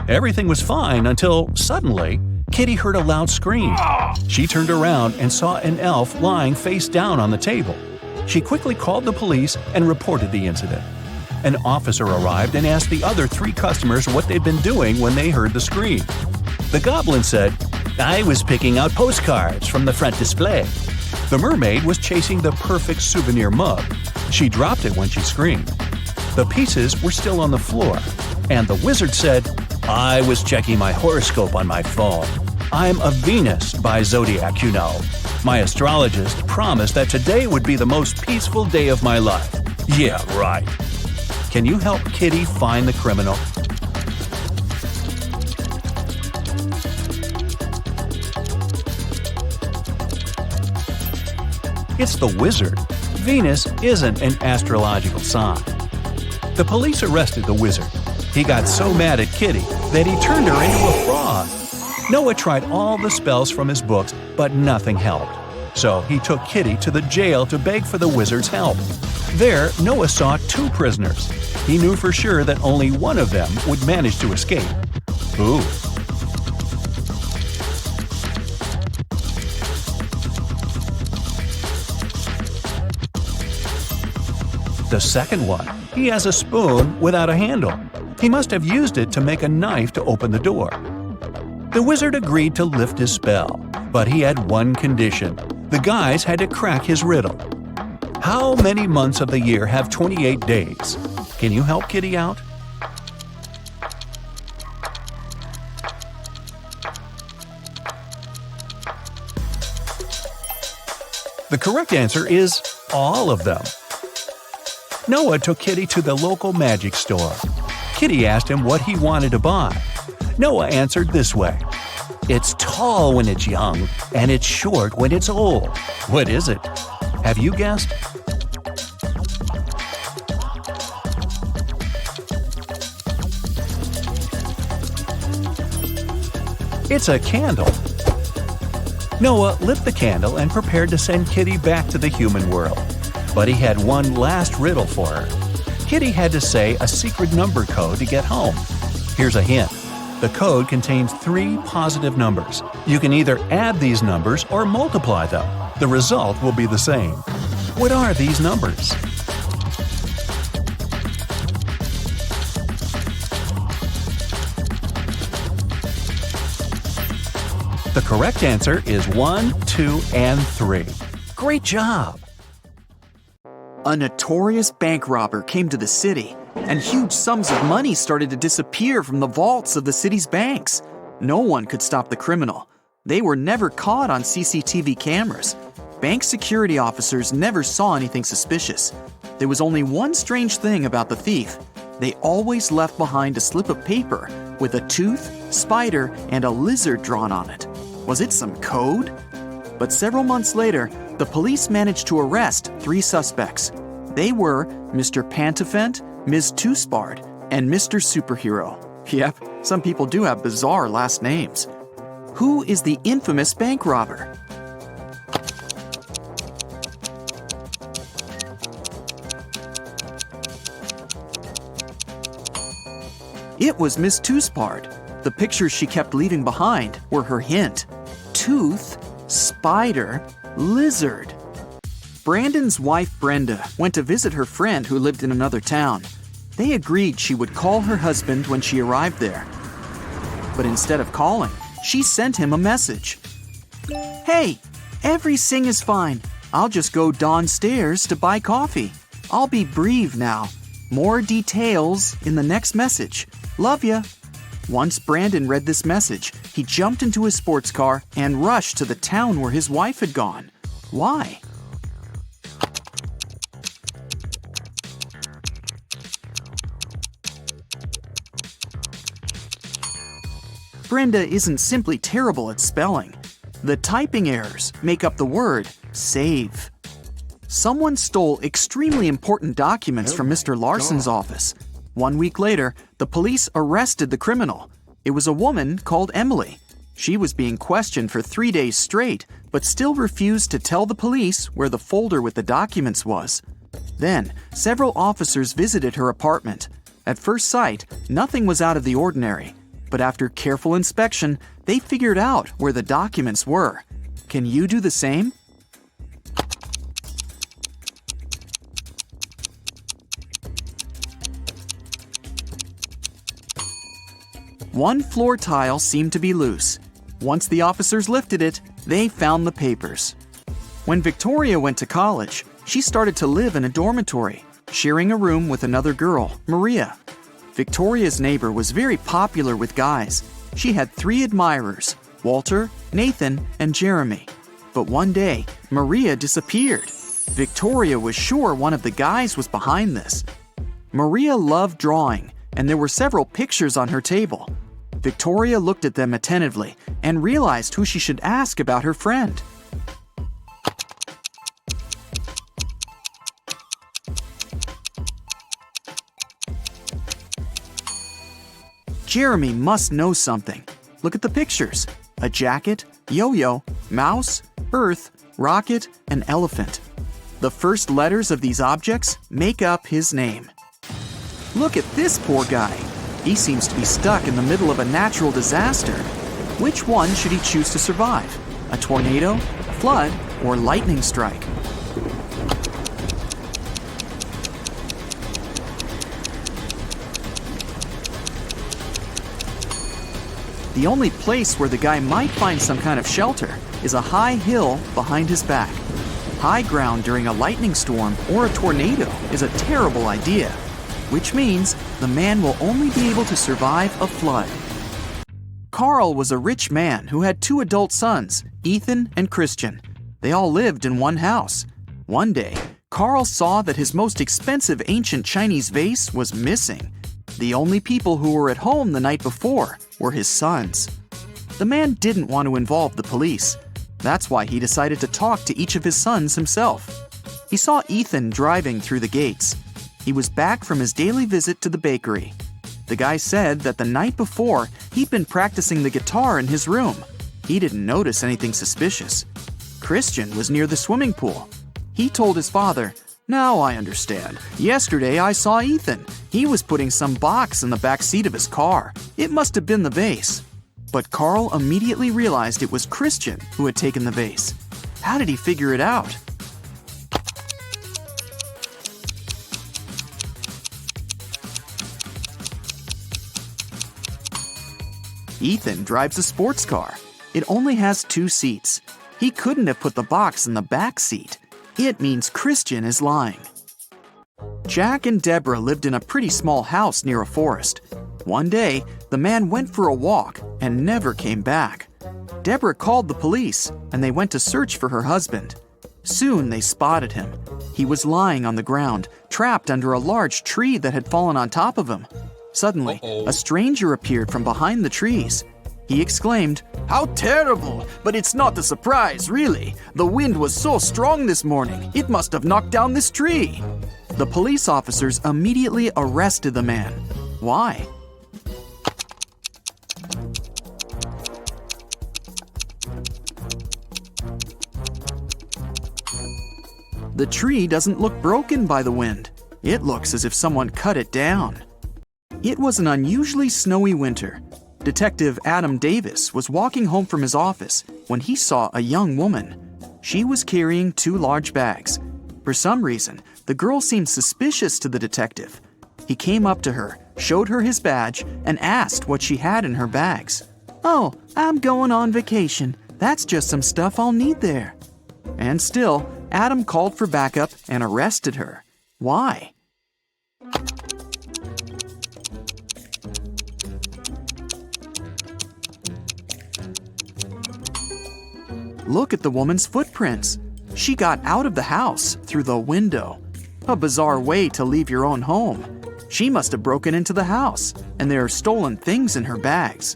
Everything was fine until, suddenly, Kitty heard a loud scream. She turned around and saw an elf lying face down on the table. She quickly called the police and reported the incident. An officer arrived and asked the other 3 customers what they'd been doing when they heard the scream. The goblin said, "I was picking out postcards from the front display." The mermaid was chasing the perfect souvenir mug. She dropped it when she screamed. The pieces were still on the floor. And the wizard said, "I was checking my horoscope on my phone. I'm a Venus by zodiac, you know. My astrologist promised that today would be the most peaceful day of my life." Yeah, right. Can you help Kitty find the criminal? It's the wizard. Venus isn't an astrological sign. The police arrested the wizard. He got so mad at Kitty that he turned her into a frog. Noah tried all the spells from his books, but nothing helped. So he took Kitty to the jail to beg for the wizard's help. There, Noah saw 2 prisoners. He knew for sure that only one of them would manage to escape. Ooh. The second one, he has a spoon without a handle. He must have used it to make a knife to open the door. The wizard agreed to lift his spell, but he had one condition. The guys had to crack his riddle. How many months of the year have 28 days? Can you help Kitty out? The correct answer is all of them. Noah took Kitty to the local magic store. Kitty asked him what he wanted to buy. Noah answered this way: "It's tall when it's young, and it's short when it's old." What is it? Have you guessed? It's a candle. Noah lit the candle and prepared to send Kitty back to the human world. But he had one last riddle for her. Kitty had to say a secret number code to get home. Here's a hint. The code contains 3 positive numbers. You can either add these numbers or multiply them. The result will be the same. What are these numbers? The correct answer is 1, 2, and 3. Great job! A notorious bank robber came to the city, and huge sums of money started to disappear from the vaults of the city's banks. No one could stop the criminal. They were never caught on CCTV cameras. Bank security officers never saw anything suspicious. There was only one strange thing about the thief. They always left behind a slip of paper with a tooth, spider, and a lizard drawn on it. Was it some code? But several months later, the police managed to arrest 3 suspects. They were Mr. Pantafent, Ms. Toothspard, and Mr. Superhero. Yep, some people do have bizarre last names. Who is the infamous bank robber? It was Miss Toothspard. The pictures she kept leaving behind were her hint. Tooth, spider, lizard. Brandon's wife Brenda went to visit her friend who lived in another town. They agreed she would call her husband when she arrived there. But instead of calling, she sent him a message. "Hey, everything is fine. I'll just go downstairs to buy coffee. I'll be brief now. More details in the next message. Love ya." Once Brandon read this message, he jumped into his sports car and rushed to the town where his wife had gone. Why? Brenda isn't simply terrible at spelling. The typing errors make up the word save. Someone stole extremely important documents from Mr. Larson's office. 1 week later, the police arrested the criminal. It was a woman called Emily. She was being questioned for 3 days straight, but still refused to tell the police where the folder with the documents was. Then, several officers visited her apartment. At first sight, nothing was out of the ordinary. But after careful inspection, they figured out where the documents were. Can you do the same? One floor tile seemed to be loose. Once the officers lifted it, they found the papers. When Victoria went to college, she started to live in a dormitory, sharing a room with another girl, Maria. Victoria's neighbor was very popular with guys. She had 3 admirers, Walter, Nathan, and Jeremy. But one day, Maria disappeared. Victoria was sure one of the guys was behind this. Maria loved drawing, and there were several pictures on her table. Victoria looked at them attentively and realized who she should ask about her friend. Jeremy must know something. Look at the pictures. A jacket, yo-yo, mouse, earth, rocket, and elephant. The first letters of these objects make up his name. Look at this poor guy. He seems to be stuck in the middle of a natural disaster. Which one should he choose to survive? A tornado, flood, or lightning strike? The only place where the guy might find some kind of shelter is a high hill behind his back. High ground during a lightning storm or a tornado is a terrible idea, which means the man will only be able to survive a flood. Carl was a rich man who had 2 adult sons, Ethan and Christian. They all lived in one house. One day, Carl saw that his most expensive ancient Chinese vase was missing. The only people who were at home the night before were his sons. The man didn't want to involve the police. That's why he decided to talk to each of his sons himself. He saw Ethan driving through the gates. He was back from his daily visit to the bakery. The guy said that the night before, he'd been practicing the guitar in his room. He didn't notice anything suspicious. Christian was near the swimming pool. He told his father, "Now I understand. Yesterday I saw Ethan. He was putting some box in the back seat of his car. It must have been the vase." But Carl immediately realized it was Christian who had taken the vase. How did he figure it out? Ethan drives a sports car. It only has 2 seats. He couldn't have put the box in the back seat. It means Christian is lying. Jack and Deborah lived in a pretty small house near a forest. One day, the man went for a walk and never came back. Deborah called the police, and they went to search for her husband. Soon they spotted him. He was lying on the ground, trapped under a large tree that had fallen on top of him. Suddenly, a stranger appeared from behind the trees. He exclaimed, "How terrible! But it's not a surprise, really. The wind was so strong this morning, it must have knocked down this tree." The police officers immediately arrested the man. Why? The tree doesn't look broken by the wind. It looks as if someone cut it down. It was an unusually snowy winter. Detective Adam Davis was walking home from his office when he saw a young woman. She was carrying 2 large bags. For some reason, the girl seemed suspicious to the detective. He came up to her, showed her his badge, and asked what she had in her bags. "Oh, I'm going on vacation. That's just some stuff I'll need there." And still, Adam called for backup and arrested her. Why? Look at the woman's footprints. She got out of the house through the window. A bizarre way to leave your own home. She must have broken into the house, and there are stolen things in her bags.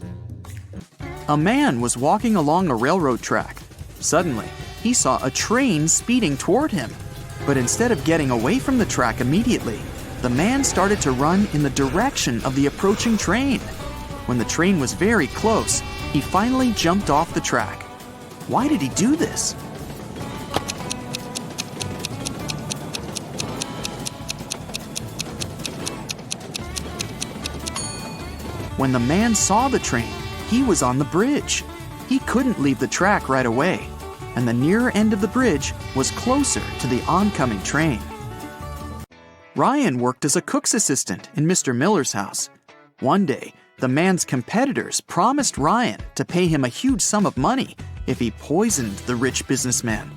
A man was walking along a railroad track. Suddenly, he saw a train speeding toward him. But instead of getting away from the track immediately, the man started to run in the direction of the approaching train. When the train was very close, he finally jumped off the track. Why did he do this? When the man saw the train, he was on the bridge. He couldn't leave the track right away, and the nearer end of the bridge was closer to the oncoming train. Ryan worked as a cook's assistant in Mr. Miller's house. One day, the man's competitors promised Ryan to pay him a huge sum of money if he poisoned the rich businessman.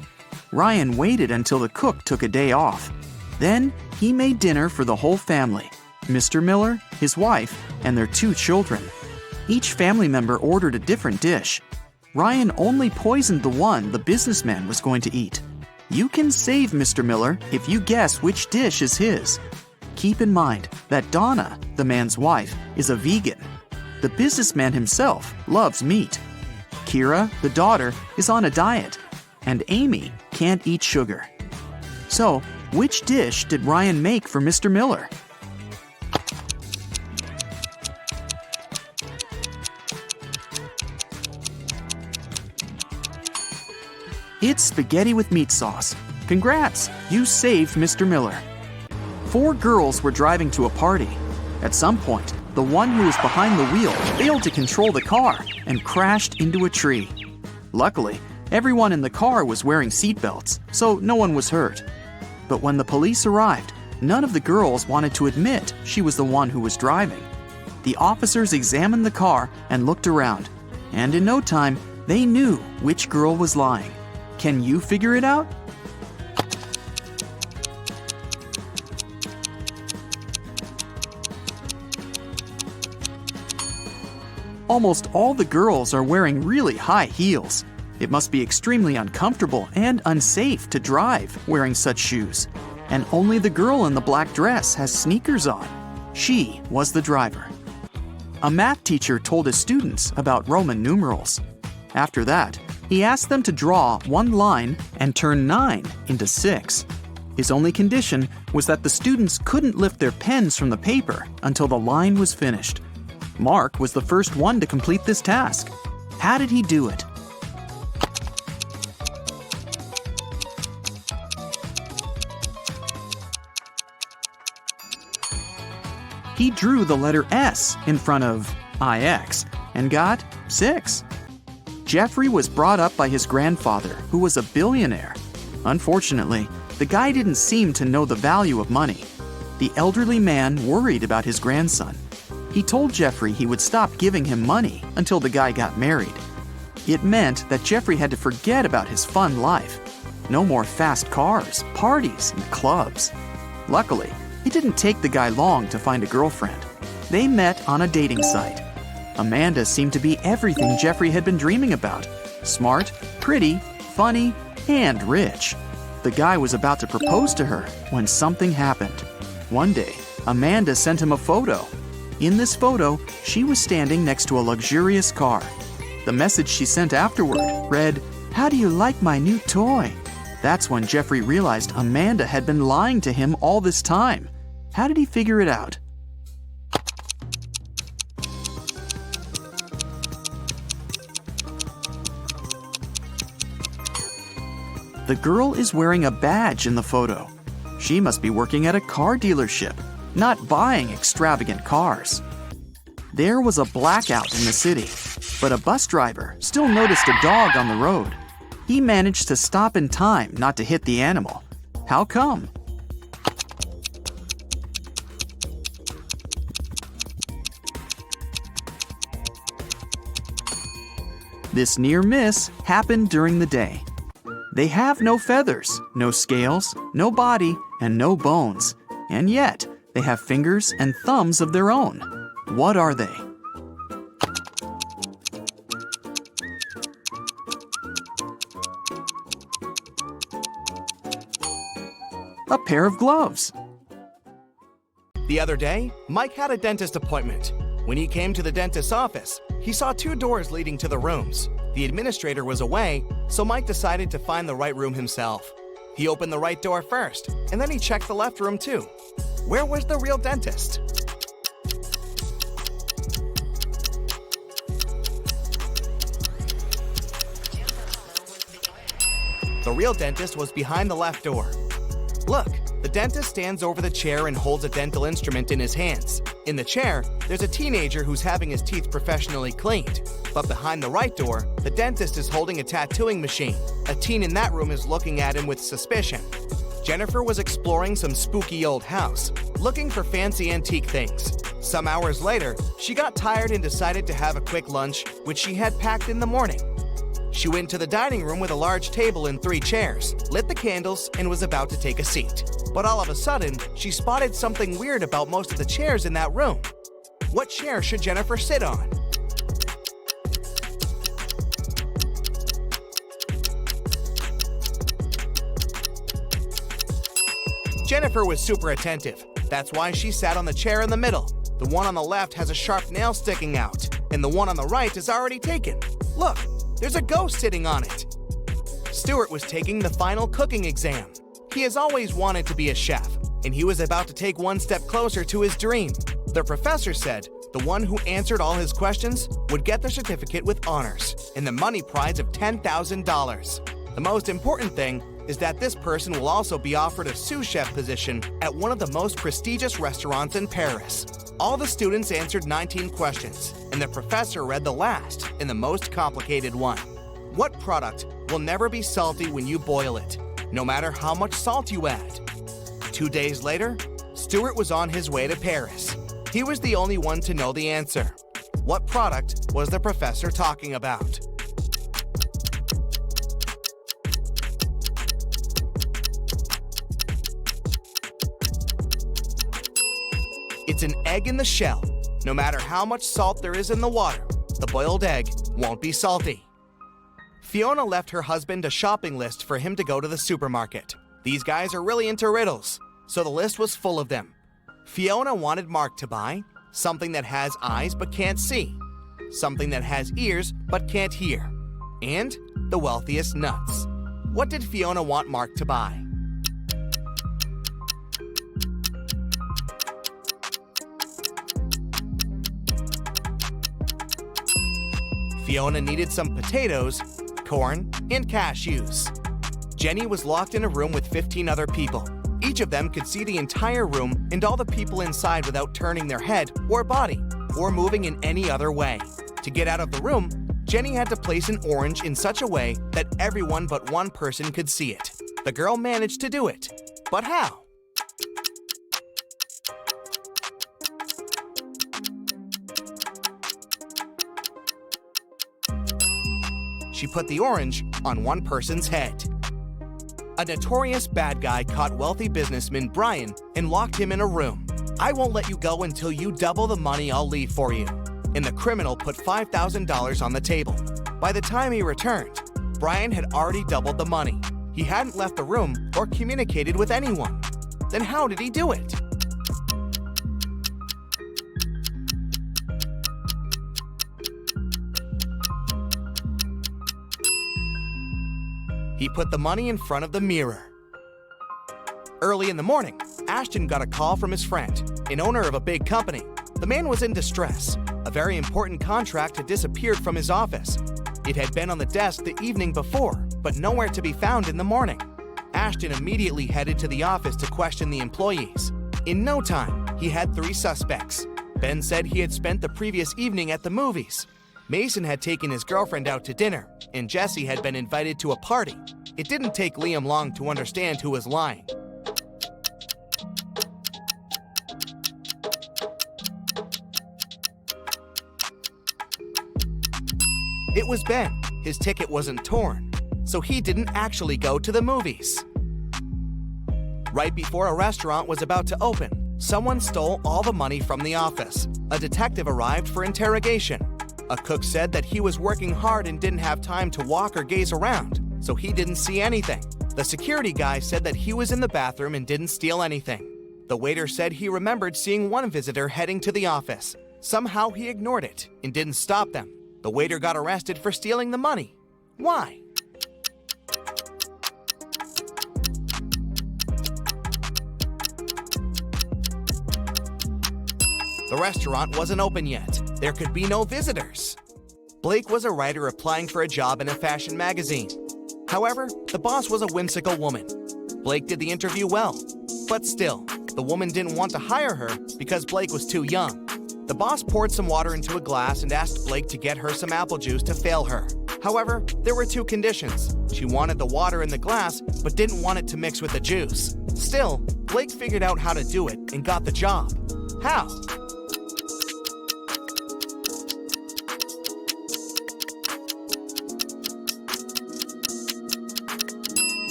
Ryan waited until the cook took a day off. Then he made dinner for the whole family, Mr. Miller, his wife, and their 2 children. Each family member ordered a different dish. Ryan only poisoned the one the businessman was going to eat. You can save Mr. Miller if you guess which dish is his. Keep in mind that Donna, the man's wife, is a vegan. The businessman himself loves meat. Kira, the daughter, is on a diet, and Amy can't eat sugar. So, which dish did Ryan make for Mr. Miller? It's spaghetti with meat sauce. Congrats, you saved Mr. Miller. 4 girls were driving to a party. At some point, the one who was behind the wheel failed to control the car and crashed into a tree. Luckily, everyone in the car was wearing seatbelts, so no one was hurt. But when the police arrived, none of the girls wanted to admit she was the one who was driving. The officers examined the car and looked around, and in no time, they knew which girl was lying. Can you figure it out? Almost all the girls are wearing really high heels. It must be extremely uncomfortable and unsafe to drive wearing such shoes. And only the girl in the black dress has sneakers on. She was the driver. A math teacher told his students about Roman numerals. After that, he asked them to draw one line and turn 9 into 6. His only condition was that the students couldn't lift their pens from the paper until the line was finished. Mark was the first one to complete this task. How did he do it? He drew the letter S in front of IX and got 6. Jeffrey was brought up by his grandfather, who was a billionaire. Unfortunately, the guy didn't seem to know the value of money. The elderly man worried about his grandson. He told Jeffrey he would stop giving him money until the guy got married. It meant that Jeffrey had to forget about his fun life. No more fast cars, parties, and clubs. Luckily, it didn't take the guy long to find a girlfriend. They met on a dating site. Amanda seemed to be everything Jeffrey had been dreaming about. Smart, pretty, funny, and rich. The guy was about to propose to her when something happened. One day, Amanda sent him a photo. In this photo, she was standing next to a luxurious car. The message she sent afterward read, "How do you like my new toy?" That's when Jeffrey realized Amanda had been lying to him all this time. How did he figure it out? The girl is wearing a badge in the photo. She must be working at a car dealership, not buying extravagant cars. There was a blackout in the city, but a bus driver still noticed a dog on the road. He managed to stop in time not to hit the animal. How come? This near miss happened during the day. They have no feathers, no scales, no body, and no bones. And yet, they have fingers and thumbs of their own. What are they? A pair of gloves. The other day, Mike had a dentist appointment. When he came to the dentist's office, he saw 2 doors leading to the rooms. The administrator was away, so Mike decided to find the right room himself. He opened the right door first, and then he checked the left room too. Where was the real dentist? The real dentist was behind the left door. Look, the dentist stands over the chair and holds a dental instrument in his hands. In the chair, there's a teenager who's having his teeth professionally cleaned. But behind the right door, the dentist is holding a tattooing machine. A teen in that room is looking at him with suspicion. Jennifer was exploring some spooky old house, looking for fancy antique things. Some hours later, she got tired and decided to have a quick lunch, which she had packed in the morning. She went to the dining room with a large table and 3 chairs, lit the candles, and was about to take a seat. But all of a sudden, she spotted something weird about most of the chairs in that room. What chair should Jennifer sit on? Jennifer was super attentive. That's why she sat on the chair in the middle. The one on the left has a sharp nail sticking out, and the one on the right is already taken. Look, there's a ghost sitting on it. Stuart was taking the final cooking exam. He has always wanted to be a chef, and he was about to take one step closer to his dream. The professor said the one who answered all his questions would get the certificate with honors and the money prize of $10,000. The most important thing is that this person will also be offered a sous chef position at one of the most prestigious restaurants in Paris. All the students answered 19 questions, and the professor read the last and the most complicated one. What product will never be salty when you boil it, no matter how much salt you add? 2 days later, Stuart was on his way to Paris. He was the only one to know the answer. What product was the professor talking about? It's an egg in the shell. No matter how much salt there is in the water, the boiled egg won't be salty. Fiona left her husband a shopping list for him to go to the supermarket. These guys are really into riddles, so the list was full of them. Fiona wanted Mark to buy something that has eyes but can't see, something that has ears but can't hear, and the wealthiest nuts. What did Fiona want Mark to buy? Fiona needed some potatoes, corn, and cashews. Jenny was locked in a room with 15 other people. Each of them could see the entire room and all the people inside without turning their head or body or moving in any other way. To get out of the room, Jenny had to place an orange in such a way that everyone but one person could see it. The girl managed to do it. But how? She put the orange on one person's head. A notorious bad guy caught wealthy businessman Brian and locked him in a room. "I won't let you go until you double the money I'll leave for you." And the criminal put $5,000 on the table. By the time he returned, Brian had already doubled the money. He hadn't left the room or communicated with anyone. Then how did he do it? He put the money in front of the mirror. Early in the morning, Ashton got a call from his friend, an owner of a big company. The man was in distress. A very important contract had disappeared from his office. It had been on the desk the evening before, but nowhere to be found in the morning. Ashton immediately headed to the office to question the employees. In no time, he had 3 suspects. Ben said he had spent the previous evening at the movies. Mason had taken his girlfriend out to dinner, and Jesse had been invited to a party. It didn't take Liam long to understand who was lying. It was Ben. His ticket wasn't torn, so he didn't actually go to the movies. Right before a restaurant was about to open, someone stole all the money from the office. A detective arrived for interrogation. A cook said that he was working hard and didn't have time to walk or gaze around, so he didn't see anything. The security guy said that he was in the bathroom and didn't steal anything. The waiter said he remembered seeing one visitor heading to the office. Somehow he ignored it and didn't stop them. The waiter got arrested for stealing the money. Why? The restaurant wasn't open yet. There could be no visitors. Blake was a writer applying for a job in a fashion magazine. However, the boss was a whimsical woman. Blake did the interview well, but still, the woman didn't want to hire her because Blake was too young. The boss poured some water into a glass and asked Blake to get her some apple juice to fail her. However, there were two conditions. She wanted the water in the glass, but didn't want it to mix with the juice. Still, Blake figured out how to do it and got the job. How?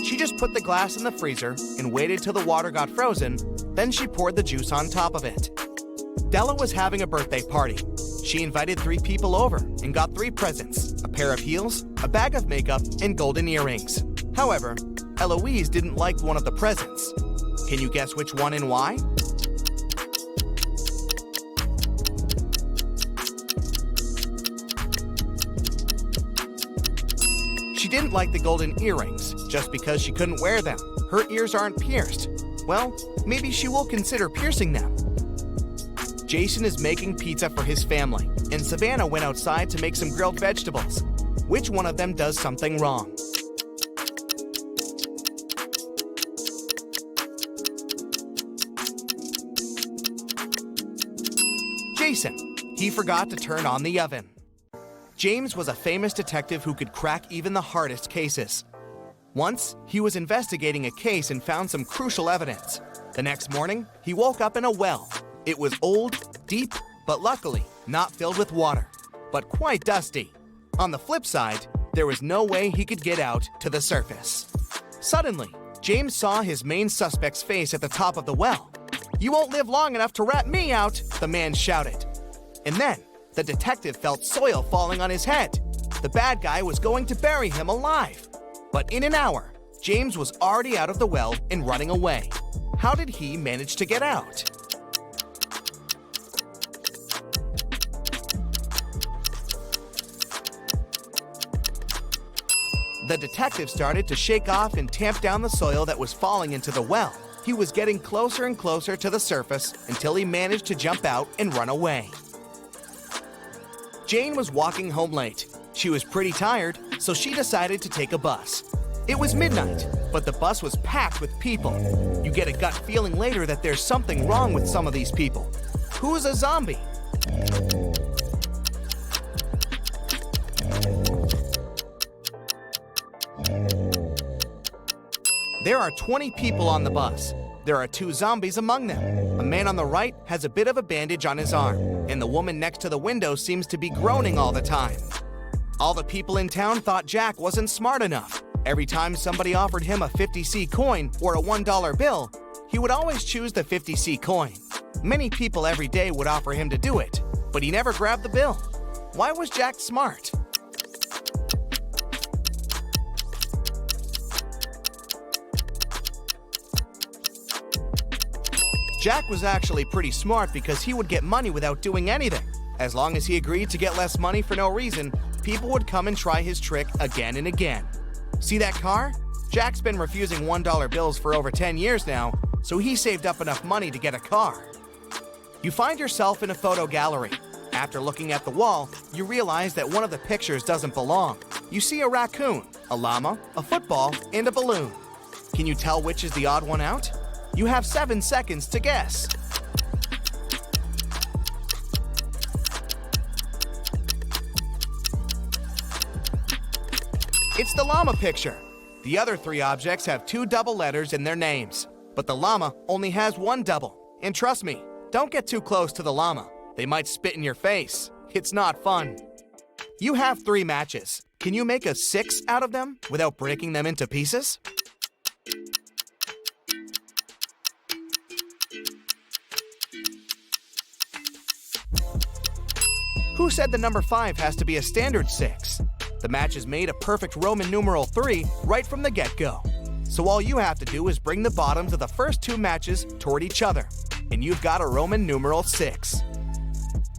She just put the glass in the freezer and waited till the water got frozen, then she poured the juice on top of it. Della was having a birthday party. She invited 3 people over and got 3 presents: a pair of heels, a bag of makeup, and golden earrings. However, Eloise didn't like one of the presents. Can you guess which one and why? She didn't like the golden earrings just because she couldn't wear them. Her ears aren't pierced. Well, maybe she will consider piercing them. Jason is making pizza for his family, and Savannah went outside to make some grilled vegetables. Which one of them does something wrong? Jason. He forgot to turn on the oven. James was a famous detective who could crack even the hardest cases. Once, he was investigating a case and found some crucial evidence. The next morning, he woke up in a well. It was old, deep, but luckily not filled with water, but quite dusty. On the flip side, there was no way he could get out to the surface. Suddenly, James saw his main suspect's face at the top of the well. "You won't live long enough to rat me out," the man shouted. And then, the detective felt soil falling on his head. The bad guy was going to bury him alive. But in an hour, James was already out of the well and running away. How did he manage to get out? The detective started to shake off and tamp down the soil that was falling into the well. He was getting closer and closer to the surface until he managed to jump out and run away. Jane was walking home late. She was pretty tired, so she decided to take a bus. It was midnight, but the bus was packed with people. You get a gut feeling later that there's something wrong with some of these people. Who's a zombie? There are 20 people on the bus. There are 2 zombies among them. A man on the right has a bit of a bandage on his arm, and the woman next to the window seems to be groaning all the time. All the people in town thought Jack wasn't smart enough. Every time somebody offered him a 50C coin or a $1 bill, he would always choose the 50C coin. Many people every day would offer him to do it, but he never grabbed the bill. Why was Jack smart? Jack was actually pretty smart because he would get money without doing anything. As long as he agreed to get less money for no reason, people would come and try his trick again and again. See that car? Jack's been refusing $1 bills for over 10 years now, so he saved up enough money to get a car. You find yourself in a photo gallery. After looking at the wall, you realize that one of the pictures doesn't belong. You see a raccoon, a llama, a football, and a balloon. Can you tell which is the odd one out? You have 7 seconds to guess. It's the llama picture. The other 3 objects have 2 double letters in their names, but the llama only has 1 double. And trust me, don't get too close to the llama. They might spit in your face. It's not fun. You have 3 matches. Can you make a 6 out of them without breaking them into pieces? Who said the number 5 has to be a standard 6? The match is made a perfect Roman numeral 3 right from the get-go. So all you have to do is bring the bottoms of the first 2 matches toward each other, and you've got a Roman numeral 6.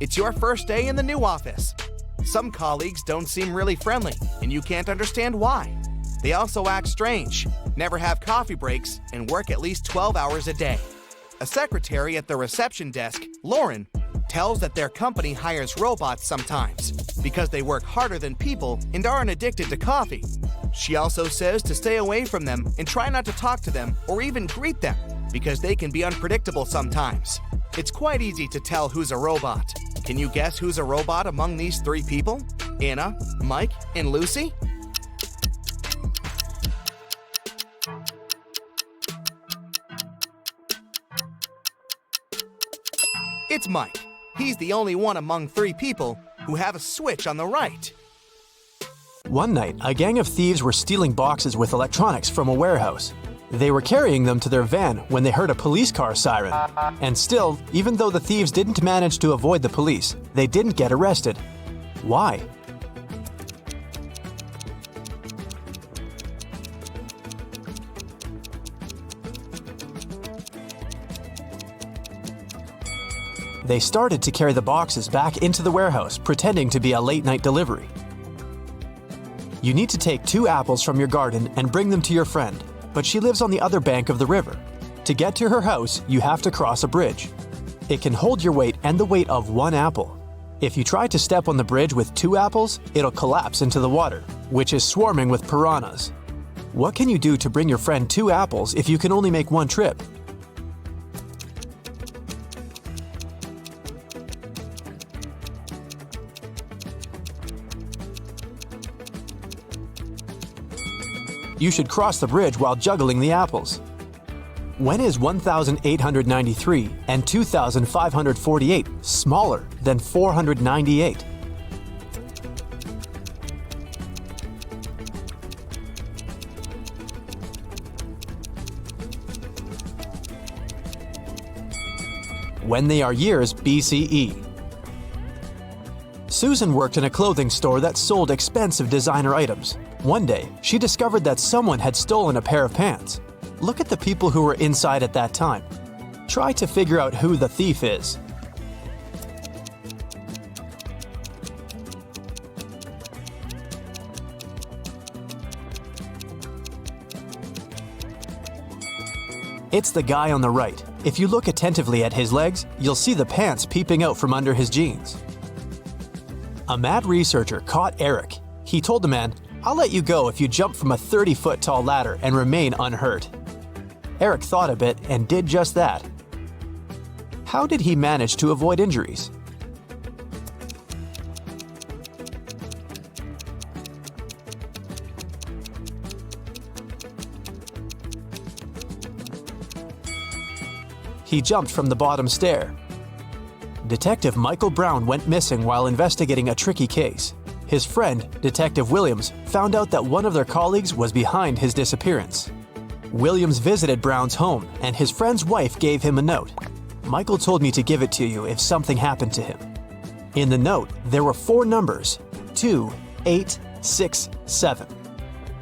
It's your first day in the new office. Some colleagues don't seem really friendly, and you can't understand why. They also act strange, never have coffee breaks, and work at least 12 hours a day. A secretary at the reception desk, Lauren, tells that their company hires robots sometimes because they work harder than people and aren't addicted to coffee. She also says to stay away from them and try not to talk to them or even greet them because they can be unpredictable sometimes. It's quite easy to tell who's a robot. Can you guess who's a robot among these three people? Anna, Mike, and Lucy? It's Mike. He's the only one among three people who have a switch on the right. One night, a gang of thieves were stealing boxes with electronics from a warehouse. They were carrying them to their van when they heard a police car siren. And still, even though the thieves didn't manage to avoid the police, they didn't get arrested. Why? They started to carry the boxes back into the warehouse, pretending to be a late-night delivery. You need to take 2 apples from your garden and bring them to your friend, but she lives on the other bank of the river. To get to her house, you have to cross a bridge. It can hold your weight and the weight of 1 apple. If you try to step on the bridge with 2 apples, it'll collapse into the water, which is swarming with piranhas. What can you do to bring your friend 2 apples if you can only make 1 trip? You should cross the bridge while juggling the apples. When is 1,893 and 2,548 smaller than 498? When they are years BCE. Susan worked in a clothing store that sold expensive designer items. One day, she discovered that someone had stolen a pair of pants. Look at the people who were inside at that time. Try to figure out who the thief is. It's the guy on the right. If you look attentively at his legs, you'll see the pants peeping out from under his jeans. A mad researcher caught Eric. He told the man, "I'll let you go if you jump from a 30-foot tall ladder and remain unhurt." Eric thought a bit and did just that. How did he manage to avoid injuries? He jumped from the bottom stair. Detective Michael Brown went missing while investigating a tricky case. His friend, Detective Williams, found out that one of their colleagues was behind his disappearance. Williams visited Brown's home, and his friend's wife gave him a note. "Michael told me to give it to you if something happened to him." In the note, there were 4 numbers: 2, 8, 6, 7.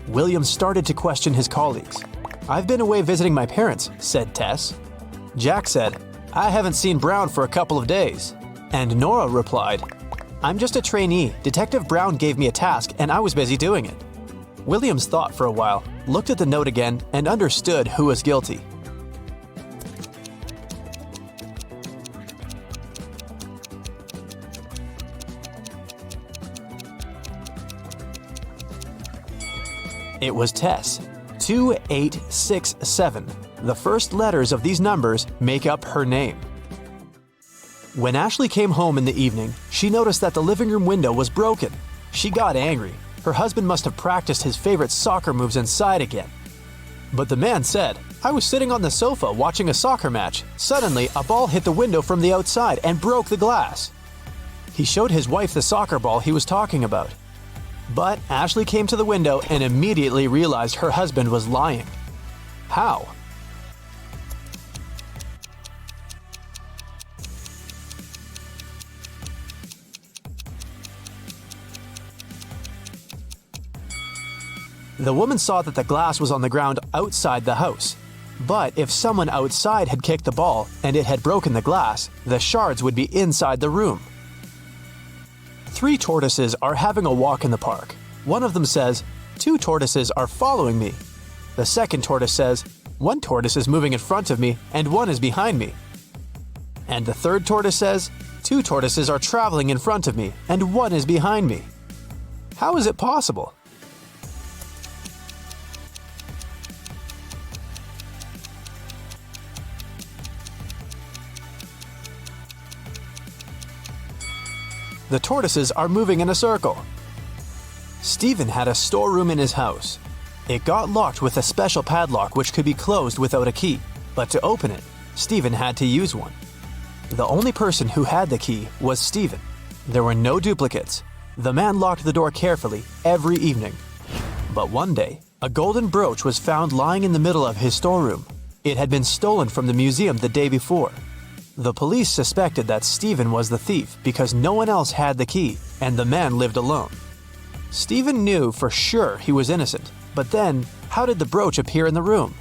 Williams started to question his colleagues. "I've been away visiting my parents," said Tess. Jack said, "I haven't seen Brown for a couple of days." And Nora replied, "I'm just a trainee. Detective Brown gave me a task and I was busy doing it." Williams thought for a while, looked at the note again, and understood who was guilty. It was Tess. 2867. The first letters of these numbers make up her name. When Ashley came home in the evening, she noticed that the living room window was broken. She got angry. Her husband must have practiced his favorite soccer moves inside again. But the man said, "I was sitting on the sofa watching a soccer match. Suddenly, a ball hit the window from the outside and broke the glass." He showed his wife the soccer ball he was talking about. But Ashley came to the window and immediately realized her husband was lying. How? The woman saw that the glass was on the ground outside the house. But if someone outside had kicked the ball and it had broken the glass, the shards would be inside the room. 3 tortoises are having a walk in the park. One of them says, "2 tortoises are following me." The second tortoise says, "1 tortoise is moving in front of me and 1 is behind me." And the third tortoise says, "2 tortoises are traveling in front of me and 1 is behind me." How is it possible? The tortoises are moving in a circle. Stephen had a storeroom in his house. It got locked with a special padlock which could be closed without a key, but to open it, Stephen had to use one. The only person who had the key was Stephen. There were no duplicates. The man locked the door carefully every evening. But one day, a golden brooch was found lying in the middle of his storeroom. It had been stolen from the museum the day before. The police suspected that Stephen was the thief because no one else had the key, and the man lived alone. Stephen knew for sure he was innocent, but then, how did the brooch appear in the room?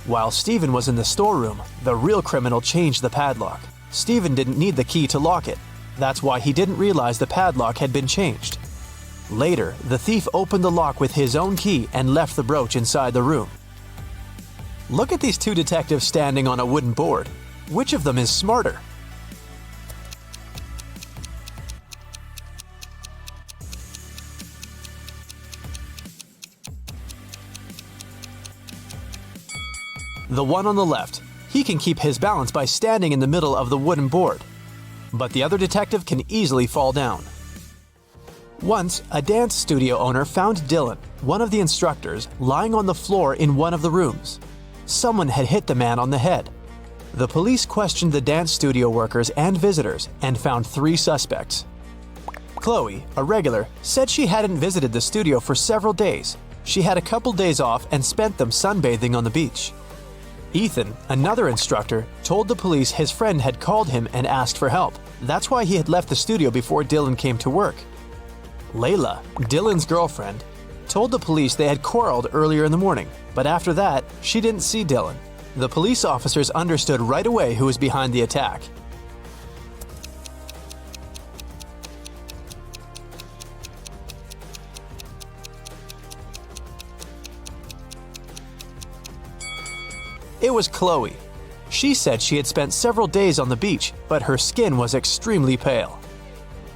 While Stephen was in the storeroom, the real criminal changed the padlock. Stephen didn't need the key to lock it. That's why he didn't realize the padlock had been changed. Later, the thief opened the lock with his own key and left the brooch inside the room. Look at these two detectives standing on a wooden board. Which of them is smarter? The one on the left. He can keep his balance by standing in the middle of the wooden board. But the other detective can easily fall down. Once, a dance studio owner found Dylan, one of the instructors, lying on the floor in one of the rooms. Someone had hit the man on the head. The police questioned the dance studio workers and visitors and found 3 suspects. Chloe, a regular, said she hadn't visited the studio for several days. She had a couple days off and spent them sunbathing on the beach. Ethan, another instructor, told the police his friend had called him and asked for help. That's why he had left the studio before Dylan came to work. Layla, Dylan's girlfriend, told the police they had quarreled earlier in the morning, but after that, she didn't see Dylan. The police officers understood right away who was behind the attack. It was Chloe. She said she had spent several days on the beach, but her skin was extremely pale.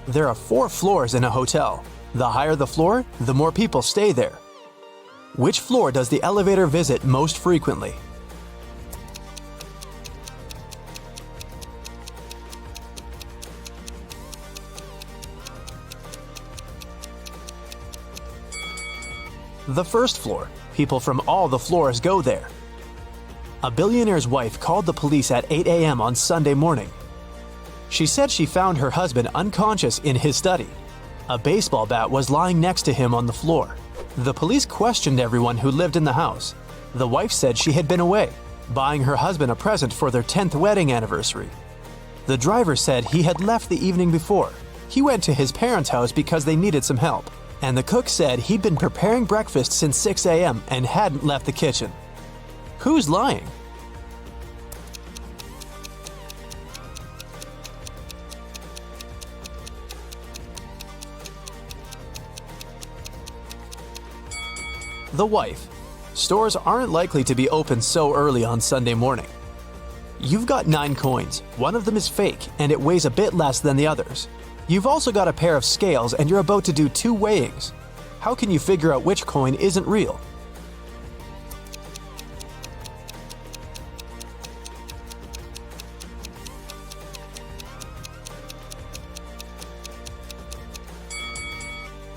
There are 4 floors in a hotel. The higher the floor, the more people stay there. Which floor does the elevator visit most frequently? The first floor. People from all the floors go there. A billionaire's wife called the police at 8 a.m. on Sunday morning. She said she found her husband unconscious in his study. A baseball bat was lying next to him on the floor. The police questioned everyone who lived in the house. The wife said she had been away, buying her husband a present for their 10th wedding anniversary. The driver said he had left the evening before. He went to his parents' house because they needed some help. And the cook said he'd been preparing breakfast since 6 a.m. and hadn't left the kitchen. Who's lying? The wife. Stores aren't likely to be open so early on Sunday morning. You've got 9 coins. One of them is fake, and it weighs a bit less than the others. You've also got a pair of scales, and you're about to do 2 weighings. How can you figure out which coin isn't real?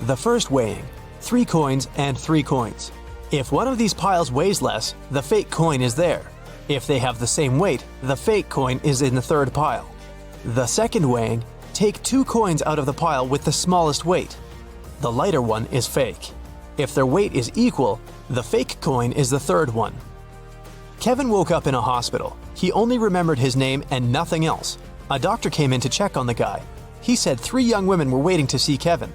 The first weighing. 3 coins and 3 coins. If one of these piles weighs less, the fake coin is there. If they have the same weight, the fake coin is in the third pile. The second weighing, take 2 coins out of the pile with the smallest weight. The lighter one is fake. If their weight is equal, the fake coin is the third one. Kevin woke up in a hospital. He only remembered his name and nothing else. A doctor came in to check on the guy. He said 3 young women were waiting to see Kevin.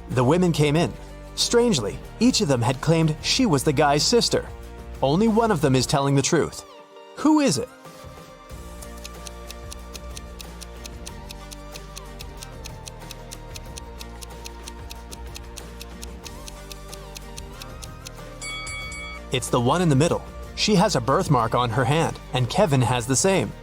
The women came in. Strangely, each of them had claimed she was the guy's sister. Only one of them is telling the truth. Who is it? It's the one in the middle. She has a birthmark on her hand, and Kevin has the same.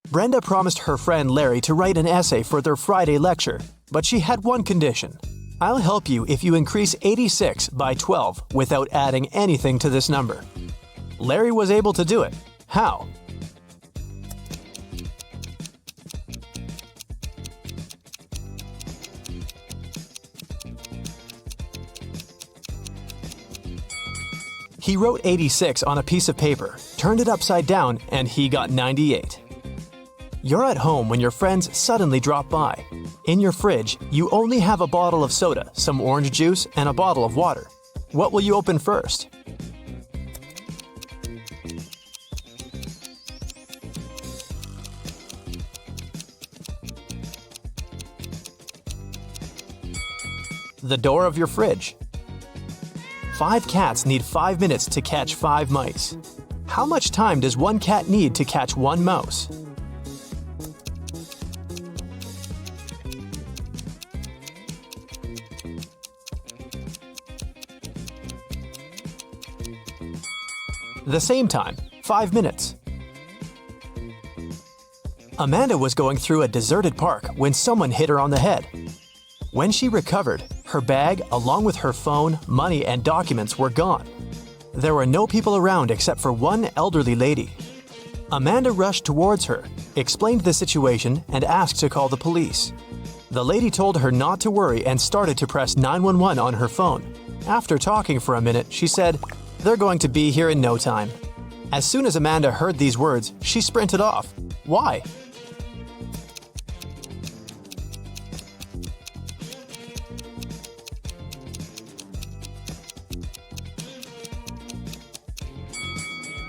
Brenda promised her friend Larry to write an essay for their Friday lecture, but she had one condition. I'll help you if you increase 86 by 12 without adding anything to this number. Larry was able to do it. How? He wrote 86 on a piece of paper, turned it upside down, and he got 98. You're at home when your friends suddenly drop by. In your fridge, you only have a bottle of soda, some orange juice, and a bottle of water. What will you open first? The door of your fridge. 5 cats need 5 minutes to catch 5 mice. How much time does one cat need to catch 1 mouse? The same time, 5 minutes. Amanda was going through a deserted park when someone hit her on the head. When she recovered, her bag, along with her phone, money, and documents were gone. There were no people around except for one elderly lady. Amanda rushed towards her, explained the situation, and asked to call the police. The lady told her not to worry and started to press 911 on her phone. After talking for a minute, she said, "They're going to be here in no time." As soon as Amanda heard these words, she sprinted off. Why?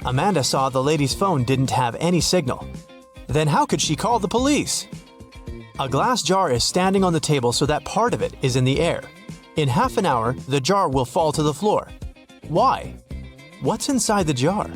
Amanda saw the lady's phone didn't have any signal. Then how could she call the police? A glass jar is standing on the table so that part of it is in the air. In half an hour, the jar will fall to the floor. Why? What's inside the jar?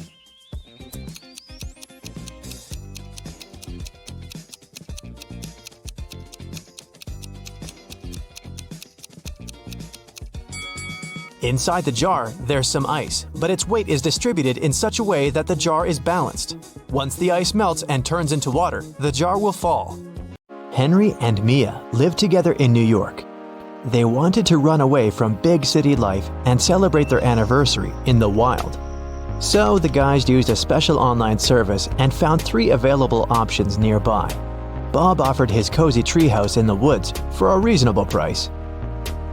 Inside the jar, there's some ice, but its weight is distributed in such a way that the jar is balanced. Once the ice melts and turns into water, the jar will fall. Henry and Mia lived together in New York. They wanted to run away from big city life and celebrate their anniversary in the wild. So the guys used a special online service and found 3 available options nearby. Bob offered his cozy treehouse in the woods for a reasonable price.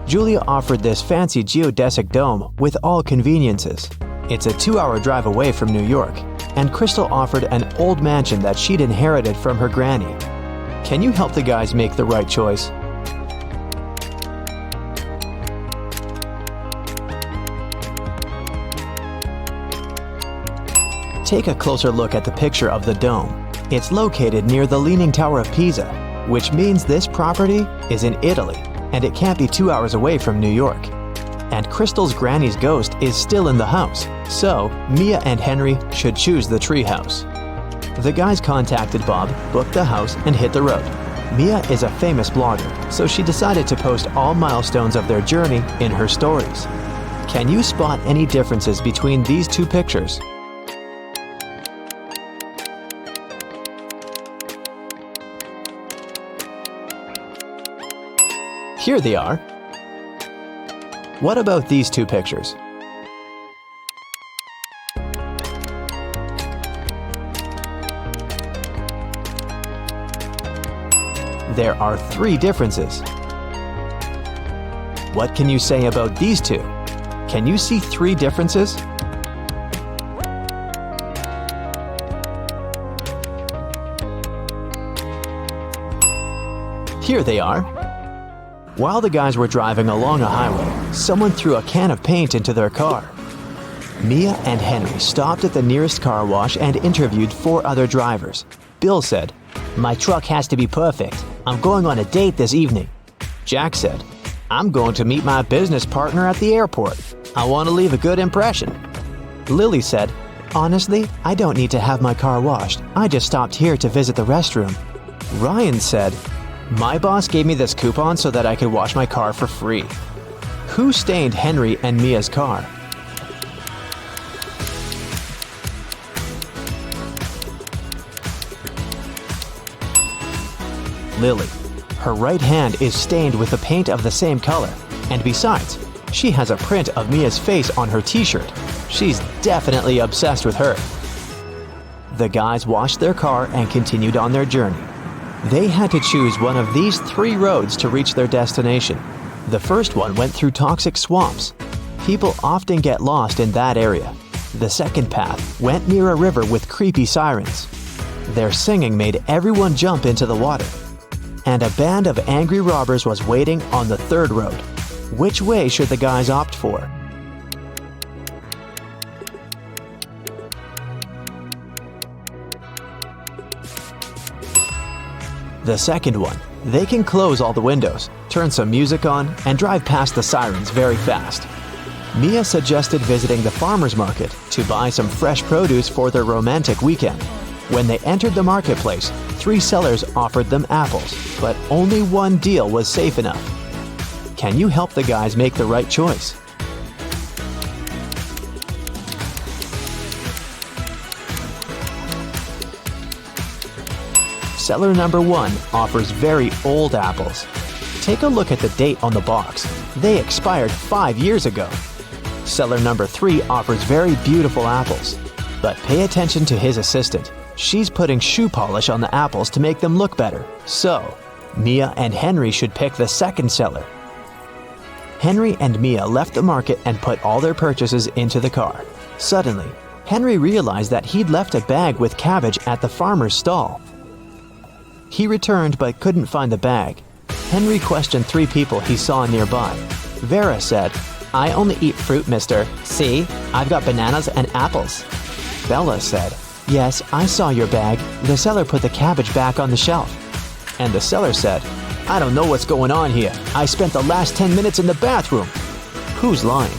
Julia offered this fancy geodesic dome with all conveniences. It's a 2-hour drive away from New York. And Crystal offered an old mansion that she'd inherited from her granny. Can you help the guys make the right choice? Take a closer look at the picture of the dome. It's located near the Leaning Tower of Pisa, which means this property is in Italy, and it can't be 2 hours away from New York. And Crystal's granny's ghost is still in the house, so Mia and Henry should choose the treehouse. The guys contacted Bob, booked the house, and hit the road. Mia is a famous blogger, so she decided to post all milestones of their journey in her stories. Can you spot any differences between these 2 pictures? Here they are. What about these 2 pictures? There are 3 differences. What can you say about these 2? Can you see 3 differences? Here they are. While the guys were driving along a highway, someone threw a can of paint into their car. Mia and Henry stopped at the nearest car wash and interviewed 4 other drivers. Bill said, "My truck has to be perfect. I'm going on a date this evening." Jack said, "I'm going to meet my business partner at the airport. I want to leave a good impression." Lily said, "Honestly, I don't need to have my car washed. I just stopped here to visit the restroom." Ryan said, "My boss gave me this coupon so that I could wash my car for free." Who stained Henry and Mia's car? Lily. Her right hand is stained with the paint of the same color. And besides, she has a print of Mia's face on her t-shirt. She's definitely obsessed with her. The guys washed their car and continued on their journey. They had to choose one of these 3 roads to reach their destination. The first one went through toxic swamps. People often get lost in that area. The second path went near a river with creepy sirens. Their singing made everyone jump into the water. And a band of angry robbers was waiting on the third road. Which way should the guys opt for? The second one. They can close all the windows, turn some music on, and drive past the sirens very fast. Mia suggested visiting the farmer's market to buy some fresh produce for their romantic weekend. When they entered the marketplace, 3 sellers offered them apples, but only one deal was safe enough. Can you help the guys make the right choice? Seller number 1 offers very old apples. Take a look at the date on the box. They expired 5 years ago. Seller number 3 offers very beautiful apples. But pay attention to his assistant. She's putting shoe polish on the apples to make them look better. So, Mia and Henry should pick the second seller. Henry and Mia left the market and put all their purchases into the car. Suddenly, Henry realized that he'd left a bag with cabbage at the farmer's stall. He returned but couldn't find the bag. Henry questioned 3 people he saw nearby. Vera said, "I only eat fruit, mister. See, I've got bananas and apples." Bella said, "Yes, I saw your bag. The seller put the cabbage back on the shelf." And the seller said, "I don't know what's going on here. I spent the last 10 minutes in the bathroom." Who's lying?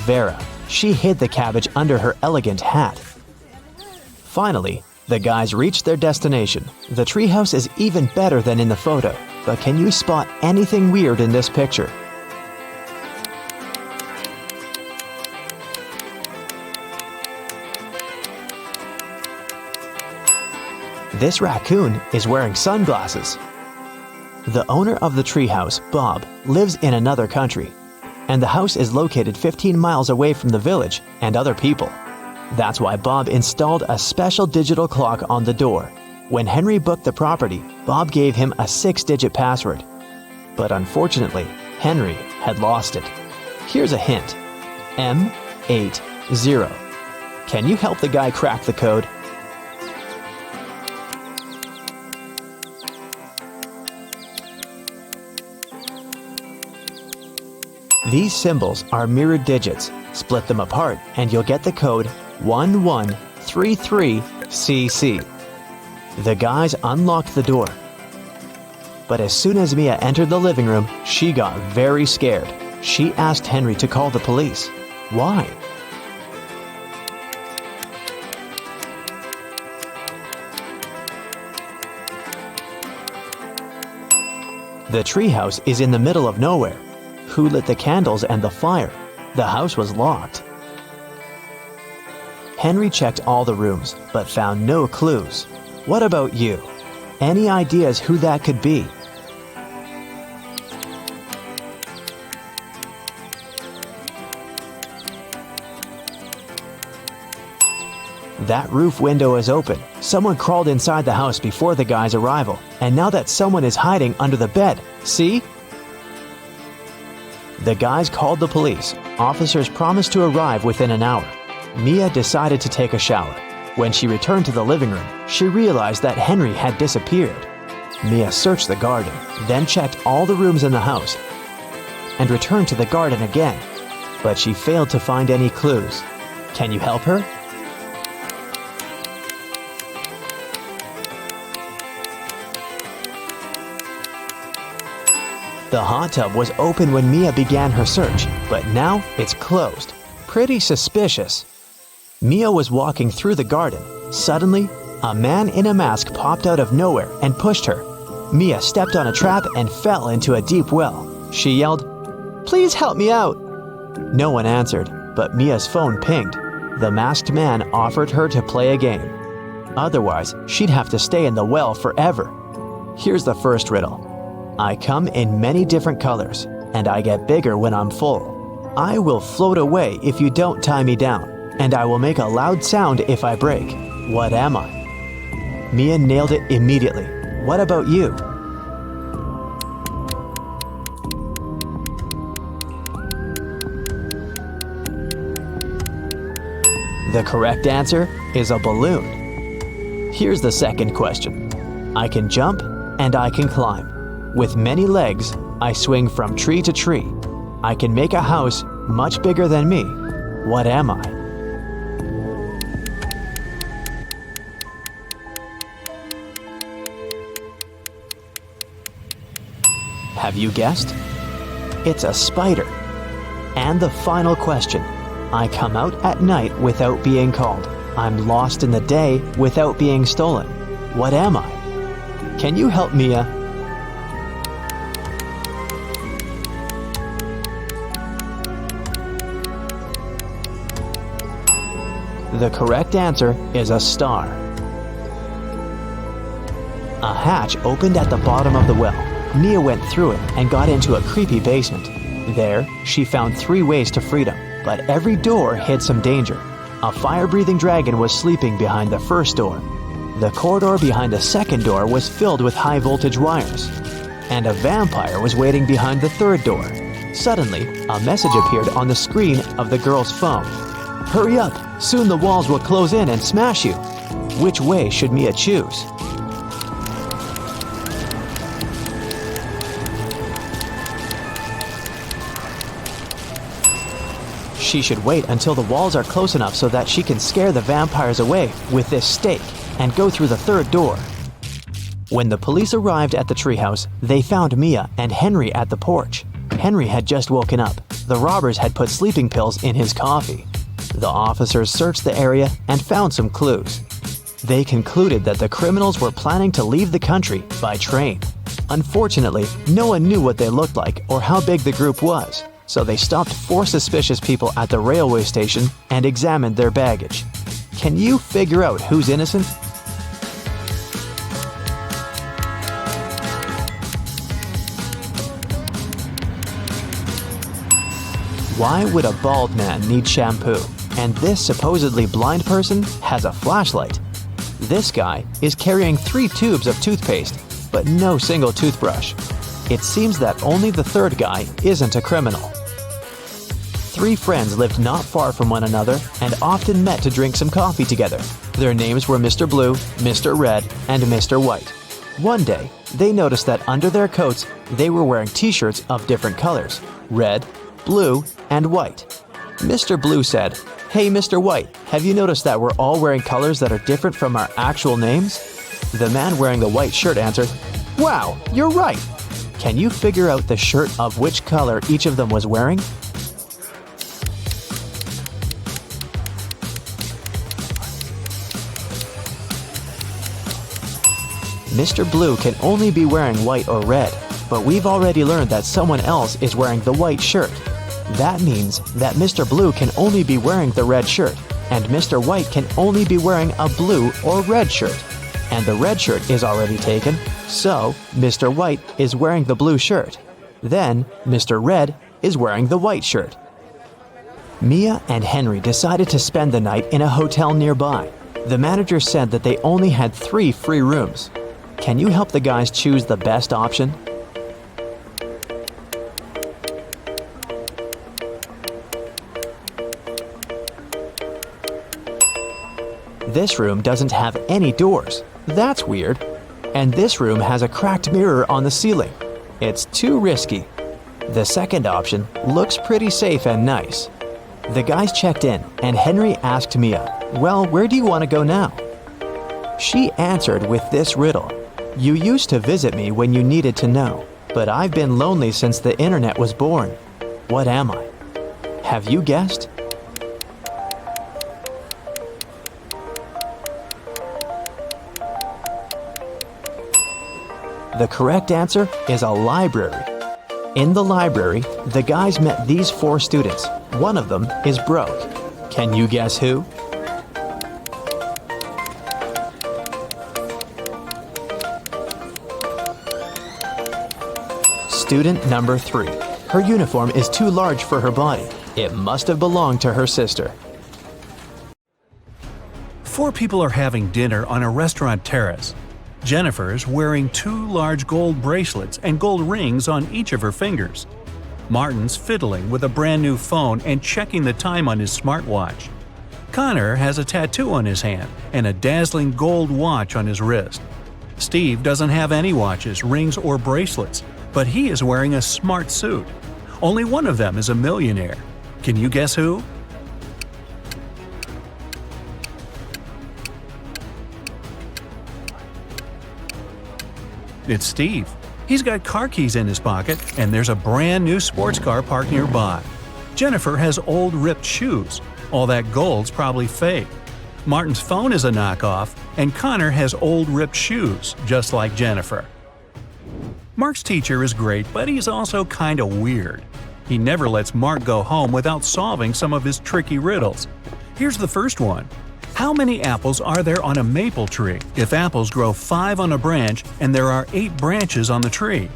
Vera. She hid the cabbage under her elegant hat. Finally, the guys reached their destination. The treehouse is even better than in the photo, but can you spot anything weird in this picture? This raccoon is wearing sunglasses. The owner of the treehouse, Bob, lives in another country, and the house is located 15 miles away from the village and other people. That's why Bob installed a special digital clock on the door. When Henry booked the property, Bob gave him a 6-digit password. But unfortunately, Henry had lost it. Here's a hint. M80. Can you help the guy crack the code? These symbols are mirrored digits. Split them apart and you'll get the code 1133CC. The guys unlocked the door. But as soon as Mia entered the living room, she got very scared. She asked Henry to call the police. Why? The treehouse is in the middle of nowhere. Who lit the candles and the fire? The house was locked. Henry checked all the rooms, but found no clues. What about you? Any ideas who that could be? That roof window is open. Someone crawled inside the house before the guy's arrival, and now that someone is hiding under the bed. See? The guys called the police. Officers promised to arrive within an hour. Mia decided to take a shower. When she returned to the living room, she realized that Henry had disappeared. Mia searched the garden, then checked all the rooms in the house, and returned to the garden again. But she failed to find any clues. Can you help her? The hot tub was open when Mia began her search, but now it's closed. Pretty suspicious. Mia was walking through the garden. Suddenly, a man in a mask popped out of nowhere and pushed her. Mia stepped on a trap and fell into a deep well. She yelled, "Please help me out!" No one answered, but Mia's phone pinged. The masked man offered her to play a game. Otherwise, she'd have to stay in the well forever. Here's the first riddle. I come in many different colors, and I get bigger when I'm full. I will float away if you don't tie me down, and I will make a loud sound if I break. What am I? Mia nailed it immediately. What about you? The correct answer is a balloon. Here's the second question. I can jump and I can climb. With many legs, I swing from tree to tree. I can make a house much bigger than me. What am I? Have you guessed? It's a spider. And the final question. I come out at night without being called. I'm lost in the day without being stolen. What am I? Can you help Mia? The correct answer is a star. A hatch opened at the bottom of the well. Mia went through it and got into a creepy basement. There, she found 3 ways to freedom, but every door hid some danger. A fire-breathing dragon was sleeping behind the first door. The corridor behind the second door was filled with high-voltage wires. And a vampire was waiting behind the third door. Suddenly, a message appeared on the screen of the girl's phone. Hurry up! Soon the walls will close in and smash you. Which way should Mia choose? She should wait until the walls are close enough so that she can scare the vampires away with this stake and go through the third door. When the police arrived at the treehouse, they found Mia and Henry at the porch. Henry had just woken up. The robbers had put sleeping pills in his coffee. The officers searched the area and found some clues. They concluded that the criminals were planning to leave the country by train. Unfortunately, no one knew what they looked like or how big the group was, so they stopped 4 suspicious people at the railway station and examined their baggage. Can you figure out who's innocent? Why would a bald man need shampoo? And this supposedly blind person has a flashlight. This guy is carrying 3 tubes of toothpaste, but no single toothbrush. It seems that only the third guy isn't a criminal. 3 friends lived not far from one another and often met to drink some coffee together. Their names were Mr. Blue, Mr. Red, and Mr. White. One day, they noticed that under their coats, they were wearing t-shirts of different colors: red, blue, and white. Mr. Blue said, "Hey, Mr. White, have you noticed that we're all wearing colors that are different from our actual names?" The man wearing the white shirt answered, "Wow, you're right." Can you figure out the shirt of which color each of them was wearing? Mr. Blue can only be wearing white or red, but we've already learned that someone else is wearing the white shirt. That means that Mr. Blue can only be wearing the red shirt, and Mr. White can only be wearing a blue or red shirt. And the red shirt is already taken, so Mr. White is wearing the blue shirt. Then Mr. Red is wearing the white shirt. Mia and Henry decided to spend the night in a hotel nearby. The manager said that they only had 3 free rooms. Can you help the guys choose the best option? This room doesn't have any doors. That's weird. And this room has a cracked mirror on the ceiling. It's too risky. The second option looks pretty safe and nice. The guys checked in, and Henry asked Mia, "Well, where do you want to go now?" She answered with this riddle. "You used to visit me when you needed to know, but I've been lonely since the internet was born. What am I?" Have you guessed? The correct answer is a library. In the library, the guys met these 4 students. One of them is broke. Can you guess who? Student number 3. Her uniform is too large for her body. It must have belonged to her sister. 4 people are having dinner on a restaurant terrace. Jennifer's wearing 2 large gold bracelets and gold rings on each of her fingers. Martin's fiddling with a brand new phone and checking the time on his smartwatch. Connor has a tattoo on his hand and a dazzling gold watch on his wrist. Steve doesn't have any watches, rings, or bracelets, but he is wearing a smart suit. Only one of them is a millionaire. Can you guess who? It's Steve. He's got car keys in his pocket, and there's a brand new sports car parked nearby. Jennifer has old ripped shoes. All that gold's probably fake. Martin's phone is a knockoff, and Connor has old ripped shoes, just like Jennifer. Mark's teacher is great, but he's also kinda weird. He never lets Mark go home without solving some of his tricky riddles. Here's the first one. How many apples are there on a maple tree if apples grow 5 on a branch and there are 8 branches on the tree?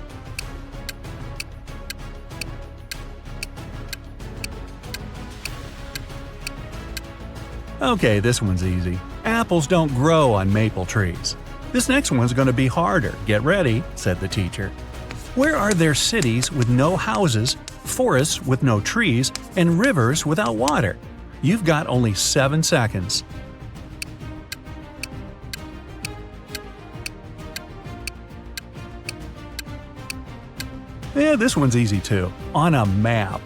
Okay, this one's easy. Apples don't grow on maple trees. This next one's going to be harder. Get ready, said the teacher. Where are there cities with no houses, forests with no trees, and rivers without water? You've got only 7 seconds. Yeah, this one's easy too. On a map.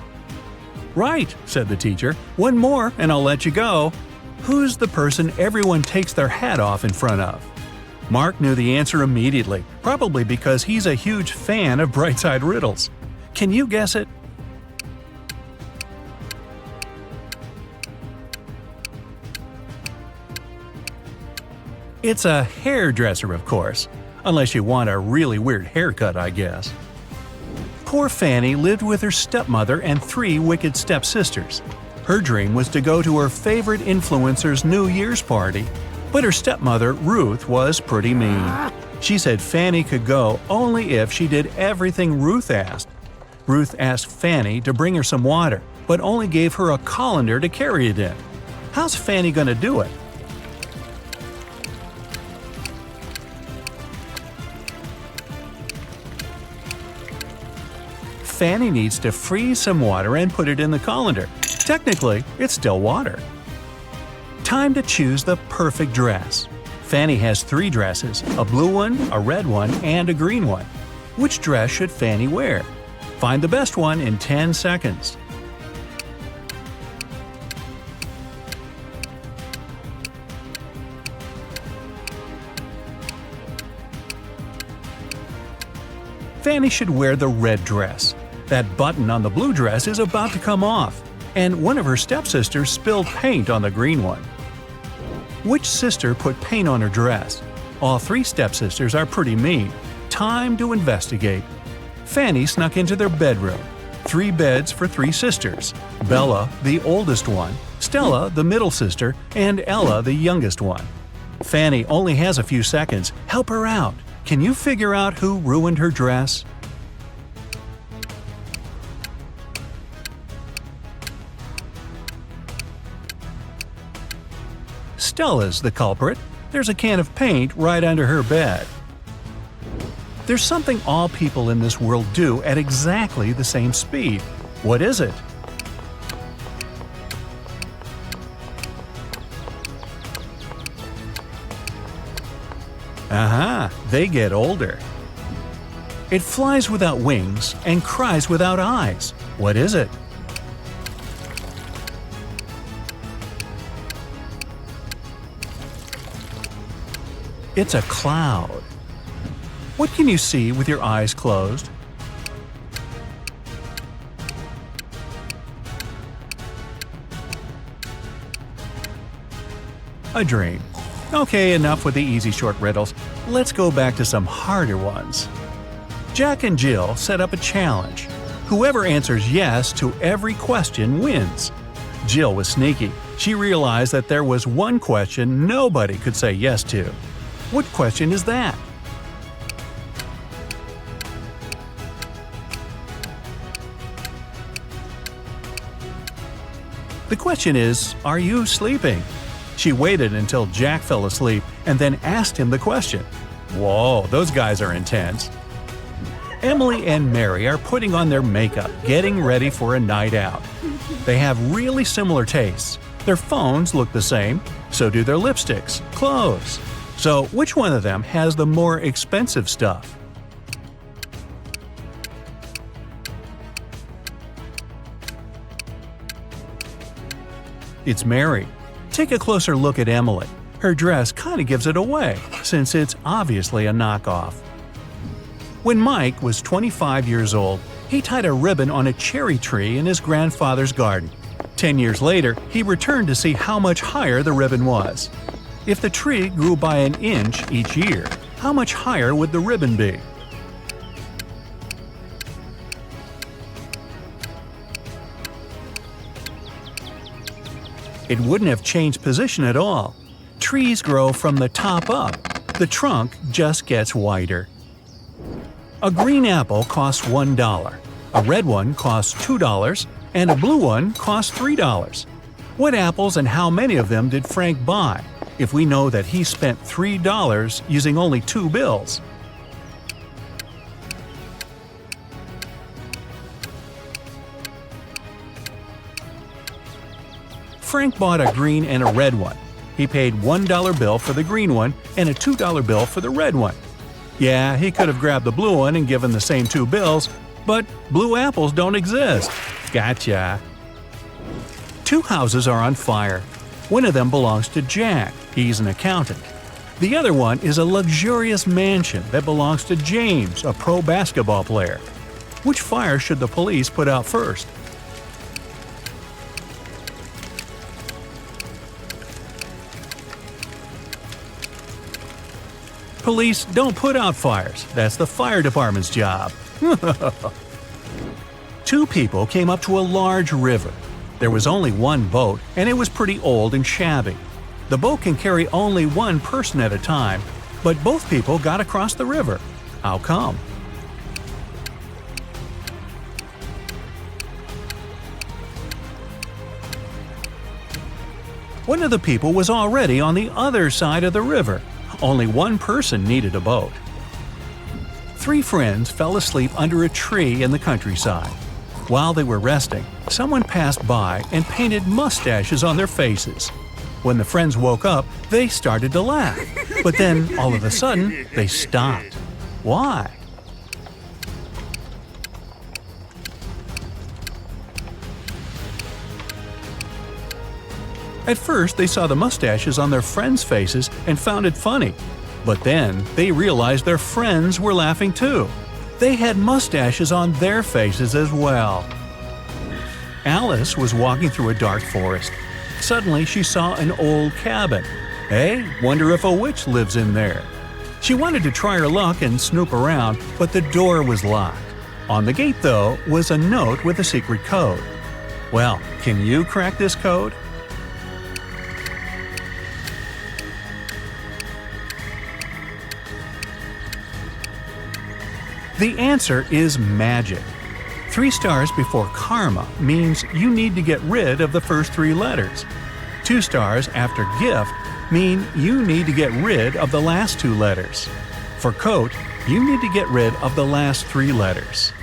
Right, said the teacher. One more and I'll let you go. Who's the person everyone takes their hat off in front of? Mark knew the answer immediately, probably because he's a huge fan of Brightside Riddles. Can you guess it? It's a hairdresser, of course. Unless you want a really weird haircut, I guess. Poor Fanny lived with her stepmother and 3 wicked stepsisters. Her dream was to go to her favorite influencer's New Year's party, but her stepmother, Ruth, was pretty mean. She said Fanny could go only if she did everything Ruth asked. Ruth asked Fanny to bring her some water, but only gave her a colander to carry it in. How's Fanny gonna do it? Fanny needs to freeze some water and put it in the colander. Technically, it's still water. Time to choose the perfect dress. Fanny has 3 dresses, a blue one, a red one, and a green one. Which dress should Fanny wear? Find the best one in 10 seconds. Fanny should wear the red dress. That button on the blue dress is about to come off, and one of her stepsisters spilled paint on the green one. Which sister put paint on her dress? All 3 stepsisters are pretty mean. Time to investigate. Fanny snuck into their bedroom. 3 beds for 3 sisters. Bella, the oldest one, Stella, the middle sister, and Ella, the youngest one. Fanny only has a few seconds. Help her out. Can you figure out who ruined her dress? Stella's the culprit. There's a can of paint right under her bed. There's something all people in this world do at exactly the same speed. What is it? Aha! They get older. It flies without wings and cries without eyes. What is it? It's a cloud. What can you see with your eyes closed? A dream. Okay, enough with the easy short riddles. Let's go back to some harder ones. Jack and Jill set up a challenge. Whoever answers yes to every question wins. Jill was sneaky. She realized that there was one question nobody could say yes to. What question is that? The question is, are you sleeping? She waited until Jack fell asleep and then asked him the question. Whoa, those guys are intense. Emily and Mary are putting on their makeup, getting ready for a night out. They have really similar tastes. Their phones look the same, so do their lipsticks, clothes. So which one of them has the more expensive stuff? It's Mary. Take a closer look at Emily. Her dress kind of gives it away, since it's obviously a knockoff. When Mike was 25 years old, he tied a ribbon on a cherry tree in his grandfather's garden. 10 years later, he returned to see how much higher the ribbon was. If the tree grew by an inch each year, how much higher would the ribbon be? It wouldn't have changed position at all. Trees grow from the top up. The trunk just gets wider. A green apple costs $1, a red one costs $2, and a blue one costs $3. What apples and how many of them did Frank buy, if we know that he spent $3 using only 2 bills? Frank bought a green and a red one. He paid $1 bill for the green one and a $2 bill for the red one. Yeah, he could have grabbed the blue one and given the same 2 bills, but blue apples don't exist. Gotcha. 2 houses are on fire. One of them belongs to Jack. He's an accountant. The other one is a luxurious mansion that belongs to James, a pro basketball player. Which fire should the police put out first? Police don't put out fires. That's the fire department's job. 2 people came up to a large river. There was only one boat, and it was pretty old and shabby. The boat can carry only one person at a time, but both people got across the river. How come? One of the people was already on the other side of the river. Only one person needed a boat. 3 friends fell asleep under a tree in the countryside. While they were resting, someone passed by and painted mustaches on their faces. When the friends woke up, they started to laugh. But then, all of a sudden, they stopped. Why? At first, they saw the mustaches on their friends' faces and found it funny. But then, they realized their friends were laughing too. They had mustaches on their faces as well. Alice was walking through a dark forest. Suddenly, she saw an old cabin. Hey, wonder if a witch lives in there. She wanted to try her luck and snoop around, but the door was locked. On the gate, though, was a note with a secret code. Well, can you crack this code? The answer is magic. 3 stars before karma means you need to get rid of the first 3 letters. 2 stars after gift mean you need to get rid of the last 2 letters. For coat, you need to get rid of the last 3 letters.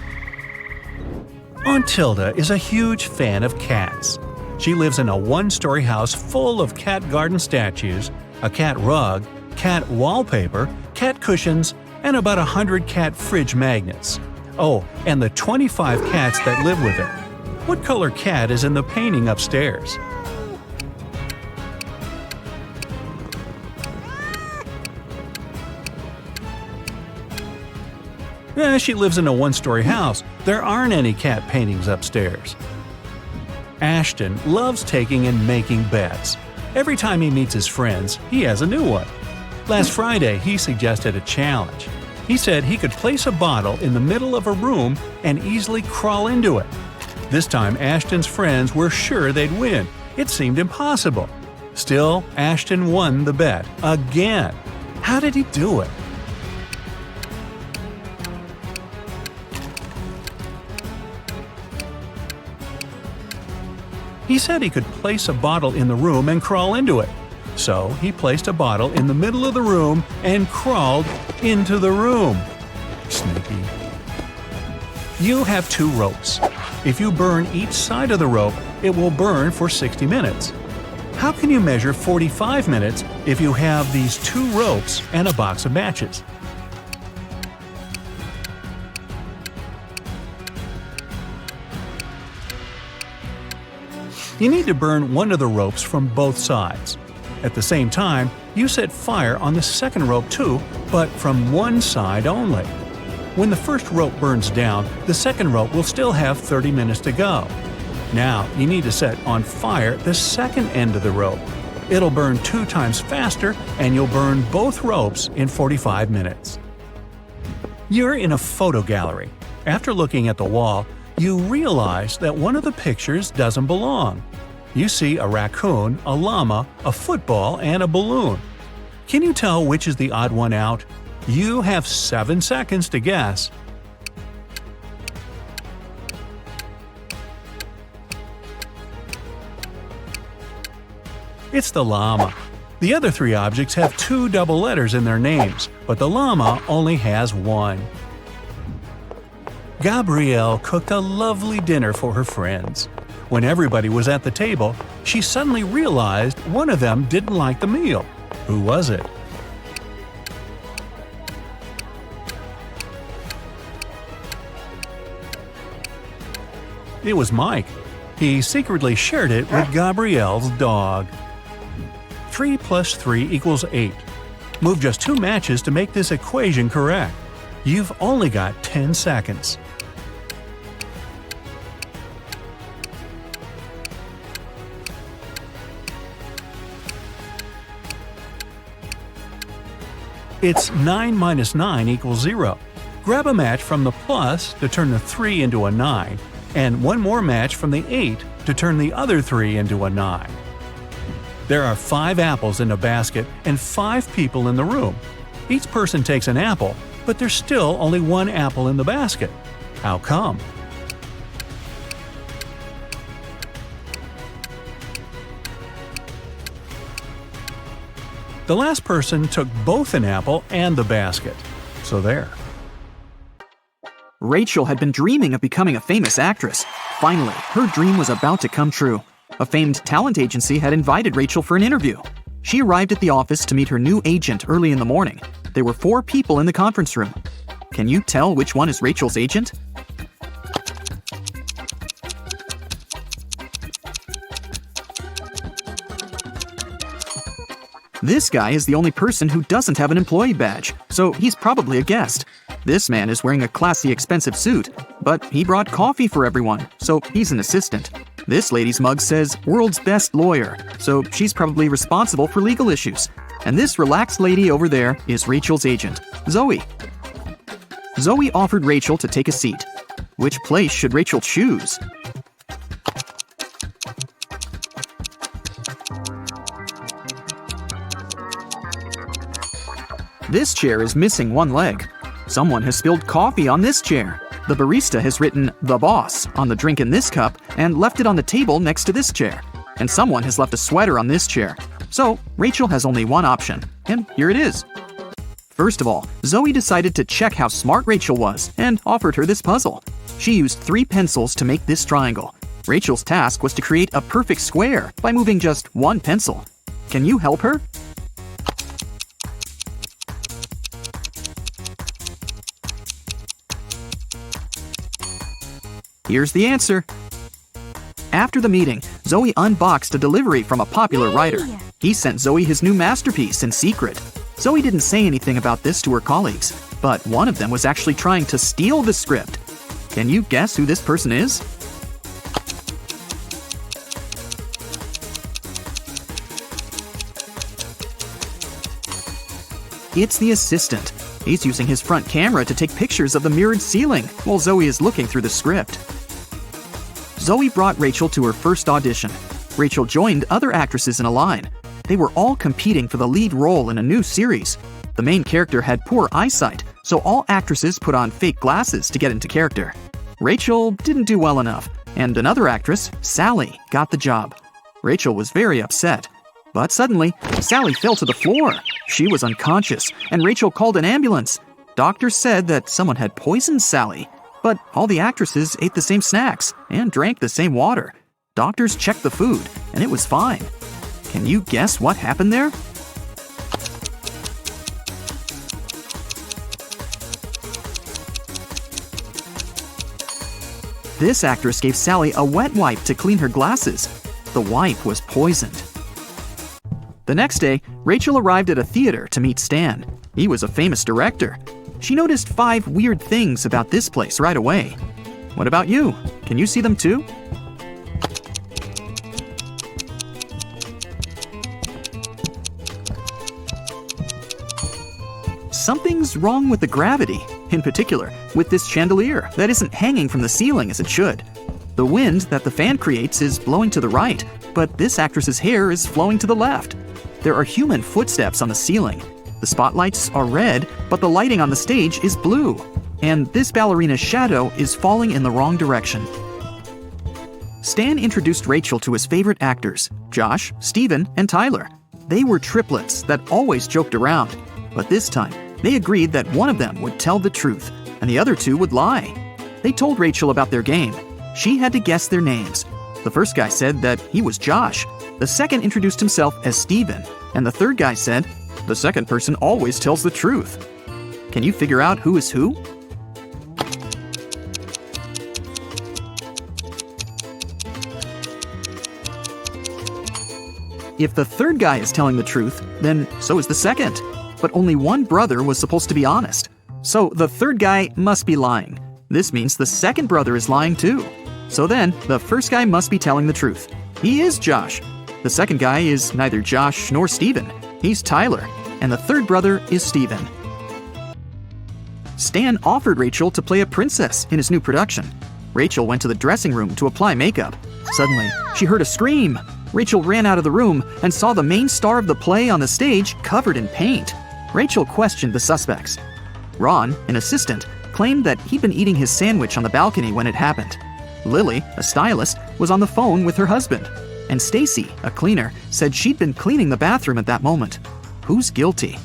Aunt Tilda is a huge fan of cats. She lives in a 1-story house full of cat garden statues, a cat rug, cat wallpaper, cat cushions, and about 100 cat fridge magnets. Oh, and the 25 cats that live with her. What color cat is in the painting upstairs? She lives in a 1-story house. There aren't any cat paintings upstairs. Ashton loves taking and making bets. Every time he meets his friends, he has a new one. Last Friday, he suggested a challenge. He said he could place a bottle in the middle of a room and easily crawl into it. This time, Ashton's friends were sure they'd win, It seemed impossible. Still, Ashton won the bet again. How did he do it? He said he could place a bottle in the room and crawl into it. So he placed a bottle in the middle of the room and crawled into the room. Sneaky. You have 2 ropes. If you burn each side of the rope, it will burn for 60 minutes. How can you measure 45 minutes if you have these 2 ropes and a box of matches? You need to burn one of the ropes from both sides. At the same time, you set fire on the second rope too, but from one side only. When the first rope burns down, the second rope will still have 30 minutes to go. Now, you need to set on fire the second end of the rope. It'll burn 2 times faster, and you'll burn both ropes in 45 minutes. You're in a photo gallery. After looking at the wall, you realize that one of the pictures doesn't belong. You see a raccoon, a llama, a football, and a balloon. Can you tell which is the odd one out? You have 7 seconds to guess. It's the llama. The other 3 objects have 2 double letters in their names, but the llama only has 1. Gabrielle cooked a lovely dinner for her friends. When everybody was at the table, she suddenly realized one of them didn't like the meal. Who was it? It was Mike. He secretly shared it with Gabrielle's dog. 3 plus 3 equals 8. Move just 2 matches to make this equation correct. You've only got 10 seconds. It's 9 minus 9 equals 0. Grab a match from the plus to turn the 3 into a 9, and 1 more match from the 8 to turn the other 3 into a 9. There are 5 apples in a basket and 5 people in the room. Each person takes an apple, but there's still only 1 apple in the basket. How come? The last person took both an apple and the basket. So there. Rachel had been dreaming of becoming a famous actress. Finally, her dream was about to come true. A famed talent agency had invited Rachel for an interview. She arrived at the office to meet her new agent early in the morning. There were 4 people in the conference room. Can you tell which one is Rachel's agent? This guy is the only person who doesn't have an employee badge, so he's probably a guest. This man is wearing a classy, expensive suit, but he brought coffee for everyone, so he's an assistant. This lady's mug says "World's Best Lawyer," so she's probably responsible for legal issues. And this relaxed lady over there is Rachel's agent, Zoe. Zoe offered Rachel to take a seat. Which place should Rachel choose? This chair is missing 1 leg. Someone has spilled coffee on this chair. The barista has written "The Boss" on the drink in this cup and left it on the table next to this chair. And someone has left a sweater on this chair. So, Rachel has only 1 option. And here it is. First of all, Zoe decided to check how smart Rachel was and offered her this puzzle. She used 3 pencils to make this triangle. Rachel's task was to create a perfect square by moving just 1 pencil. Can you help her? Here's the answer. After the meeting, Zoe unboxed a delivery from a popular writer. He sent Zoe his new masterpiece in secret. Zoe didn't say anything about this to her colleagues, but one of them was actually trying to steal the script. Can you guess who this person is? It's the assistant. He's using his front camera to take pictures of the mirrored ceiling while Zoe is looking through the script. Zoe brought Rachel to her first audition. Rachel joined other actresses in a line. They were all competing for the lead role in a new series. The main character had poor eyesight, so all actresses put on fake glasses to get into character. Rachel didn't do well enough, and another actress, Sally, got the job. Rachel was very upset. But suddenly, Sally fell to the floor. She was unconscious, and Rachel called an ambulance. Doctors said that someone had poisoned Sally. But all the actresses ate the same snacks and drank the same water. Doctors checked the food, and it was fine. Can you guess what happened there? This actress gave Sally a wet wipe to clean her glasses. The wipe was poisoned. The next day, Rachel arrived at a theater to meet Stan. He was a famous director. She noticed 5 weird things about this place right away. What about you? Can you see them too? Something's wrong with the gravity, in particular with this chandelier that isn't hanging from the ceiling as it should. The wind that the fan creates is blowing to the right, but this actress's hair is flowing to the left. There are human footsteps on the ceiling. The spotlights are red, but the lighting on the stage is blue. And this ballerina's shadow is falling in the wrong direction. Stan introduced Rachel to his favorite actors, Josh, Steven, and Tyler. They were triplets that always joked around, but this time, they agreed that one of them would tell the truth, and the other 2 would lie. They told Rachel about their game. She had to guess their names. The first guy said that he was Josh. The second introduced himself as Steven, and the third guy said, "The second person always tells the truth." Can you figure out who is who? If the third guy is telling the truth, then so is the second. But only one brother was supposed to be honest. So the third guy must be lying. This means the second brother is lying too. So then, the first guy must be telling the truth. He is Josh. The second guy is neither Josh nor Steven. He's Tyler. And the third brother is Steven. Stan offered Rachel to play a princess in his new production. Rachel went to the dressing room to apply makeup. Suddenly, she heard a scream. Rachel ran out of the room and saw the main star of the play on the stage covered in paint. Rachel questioned the suspects. Ron, an assistant, claimed that he'd been eating his sandwich on the balcony when it happened. Lily, a stylist, was on the phone with her husband. And Stacy, a cleaner, said she'd been cleaning the bathroom at that moment. Who's guilty?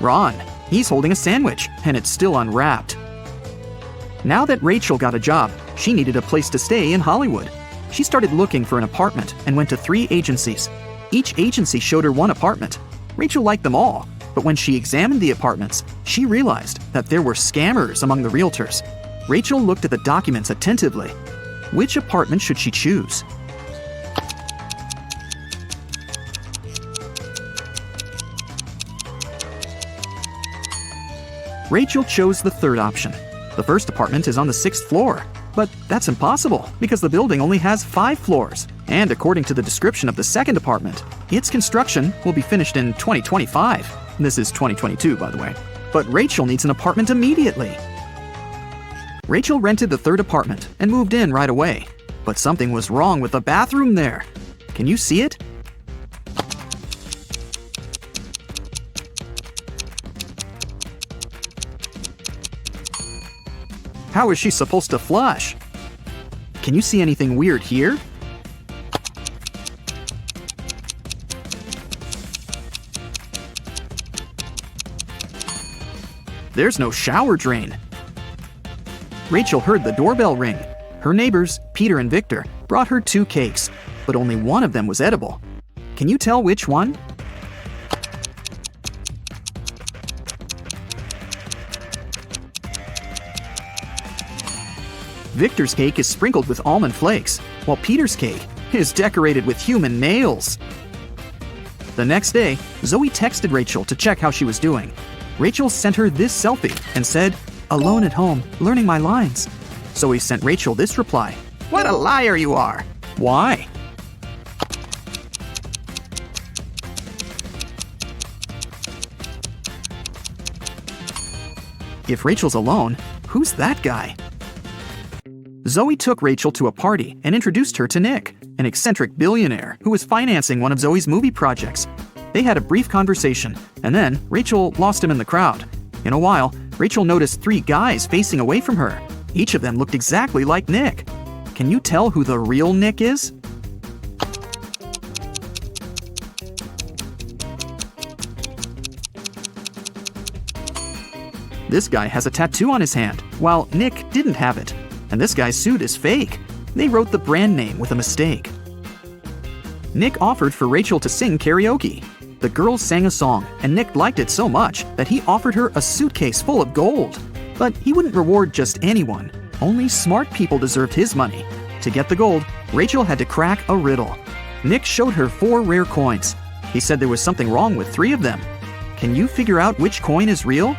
Ron. He's holding a sandwich, and it's still unwrapped. Now that Rachel got a job, she needed a place to stay in Hollywood. She started looking for an apartment and went to 3 agencies. Each agency showed her one apartment. Rachel liked them all, but when she examined the apartments, she realized that there were scammers among the realtors. Rachel looked at the documents attentively. Which apartment should she choose? Rachel chose the third option. The first apartment is on the 6th floor. But that's impossible because the building only has 5 floors. And according to the description of the second apartment, its construction will be finished in 2025. This is 2022, by the way. But Rachel needs an apartment immediately. Rachel rented the third apartment and moved in right away. But something was wrong with the bathroom there. Can you see it? How is she supposed to flush? Can you see anything weird here? There's no shower drain. Rachel heard the doorbell ring. Her neighbors, Peter and Victor, brought her 2 cakes, but only one of them was edible. Can you tell which one? Victor's cake is sprinkled with almond flakes, while Peter's cake is decorated with human nails. The next day, Zoe texted Rachel to check how she was doing. Rachel sent her this selfie and said, "Alone at home, learning my lines." Zoe sent Rachel this reply, "What a liar you are." Why? If Rachel's alone, who's that guy? Zoe took Rachel to a party and introduced her to Nick, an eccentric billionaire who was financing one of Zoe's movie projects. They had a brief conversation, and then Rachel lost him in the crowd. In a while, Rachel noticed 3 guys facing away from her. Each of them looked exactly like Nick. Can you tell who the real Nick is? This guy has a tattoo on his hand, while Nick didn't have it. And this guy's suit is fake. They wrote the brand name with a mistake. Nick offered for Rachel to sing karaoke. The girls sang a song, and Nick liked it so much that he offered her a suitcase full of gold. But he wouldn't reward just anyone. Only smart people deserved his money. To get the gold, Rachel had to crack a riddle. Nick showed her 4 rare coins. He said there was something wrong with 3 of them. Can you figure out which coin is real?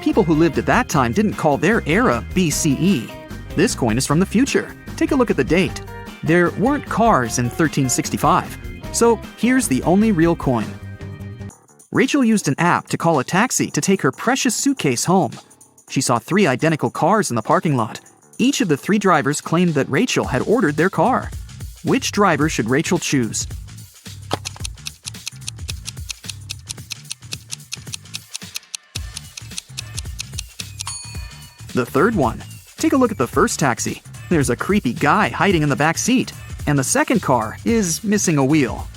People who lived at that time didn't call their era BCE. This coin is from the future. Take a look at the date. There weren't cars in 1365. So here's the only real coin. Rachel used an app to call a taxi to take her precious suitcase home. She saw 3 identical cars in the parking lot. Each of the 3 drivers claimed that Rachel had ordered their car. Which driver should Rachel choose? The third one. Take a look at the first taxi. There's a creepy guy hiding in the back seat, and the second car is missing a wheel.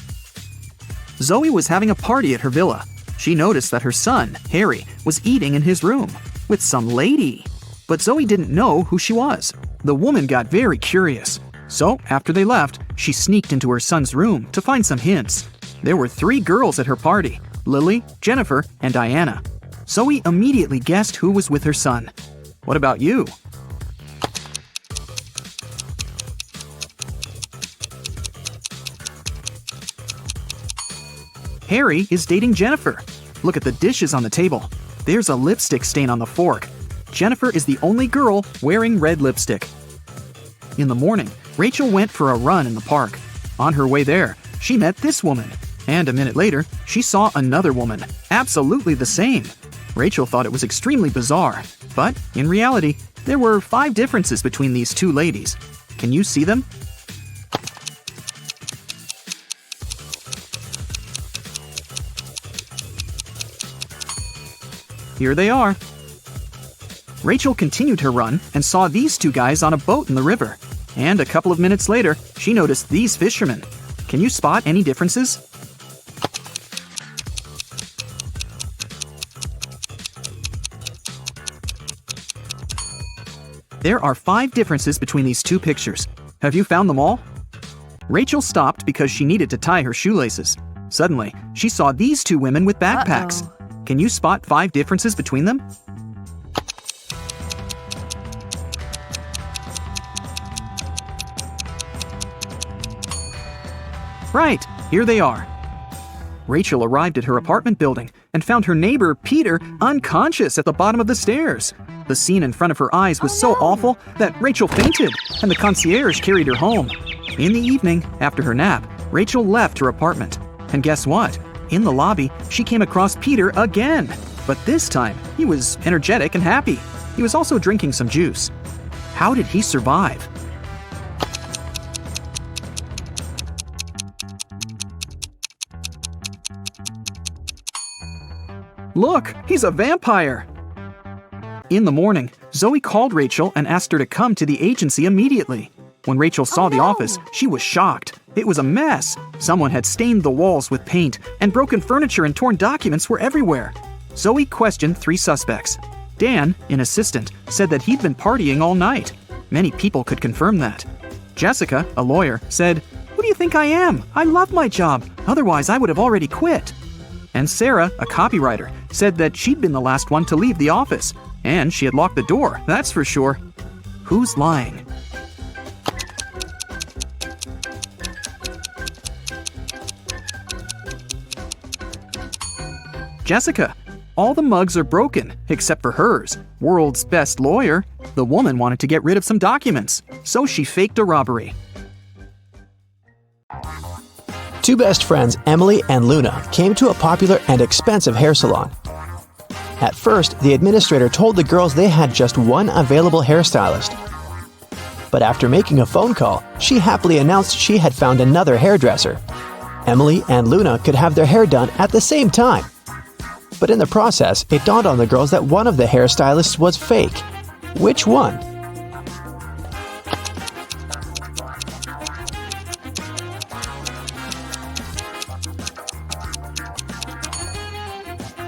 Zoe was having a party at her villa. She noticed that her son, Harry, was eating in his room with some lady. But Zoe didn't know who she was. The woman got very curious. So, after they left, she sneaked into her son's room to find some hints. There were 3 girls at her party: Lily, Jennifer, and Diana. Zoe immediately guessed who was with her son. What about you? Harry is dating Jennifer. Look at the dishes on the table. There's a lipstick stain on the fork. Jennifer is the only girl wearing red lipstick. In the morning, Rachel went for a run in the park. On her way there, she met this woman. And a minute later, she saw another woman, absolutely the same. Rachel thought it was extremely bizarre. But, in reality, there were 5 differences between these 2 ladies. Can you see them? Here they are. Rachel continued her run and saw these 2 guys on a boat in the river. And a couple of minutes later, she noticed these fishermen. Can you spot any differences? There are 5 differences between these 2 pictures. Have you found them all? Rachel stopped because she needed to tie her shoelaces. Suddenly, she saw these 2 women with backpacks. Can you spot 5 differences between them? Right, here they are. Rachel arrived at her apartment building and found her neighbor, Peter, unconscious at the bottom of the stairs. The scene in front of her eyes was so awful that Rachel fainted, and the concierge carried her home. In the evening, after her nap, Rachel left her apartment. And guess what? In the lobby, she came across Peter again. But this time, he was energetic and happy. He was also drinking some juice. How did he survive? Look, he's a vampire! In the morning, Zoe called Rachel and asked her to come to the agency immediately. When Rachel saw the office, she was shocked. It was a mess. Someone had stained the walls with paint, and broken furniture and torn documents were everywhere. Zoe questioned 3 suspects. Dan, an assistant, said that he'd been partying all night. Many people could confirm that. Jessica, a lawyer, said, "Who do you think I am? I love my job. Otherwise, I would have already quit." And Sarah, a copywriter, said that she'd been the last one to leave the office. And she had locked the door, that's for sure. Who's lying? Jessica. All the mugs are broken, except for hers. World's best lawyer. The woman wanted to get rid of some documents, so she faked a robbery. Two best friends, Emily and Luna, came to a popular and expensive hair salon. At first, the administrator told the girls they had just one available hairstylist. But after making a phone call, she happily announced she had found another hairdresser. Emily and Luna could have their hair done at the same time. But in the process, it dawned on the girls that one of the hairstylists was fake. Which one?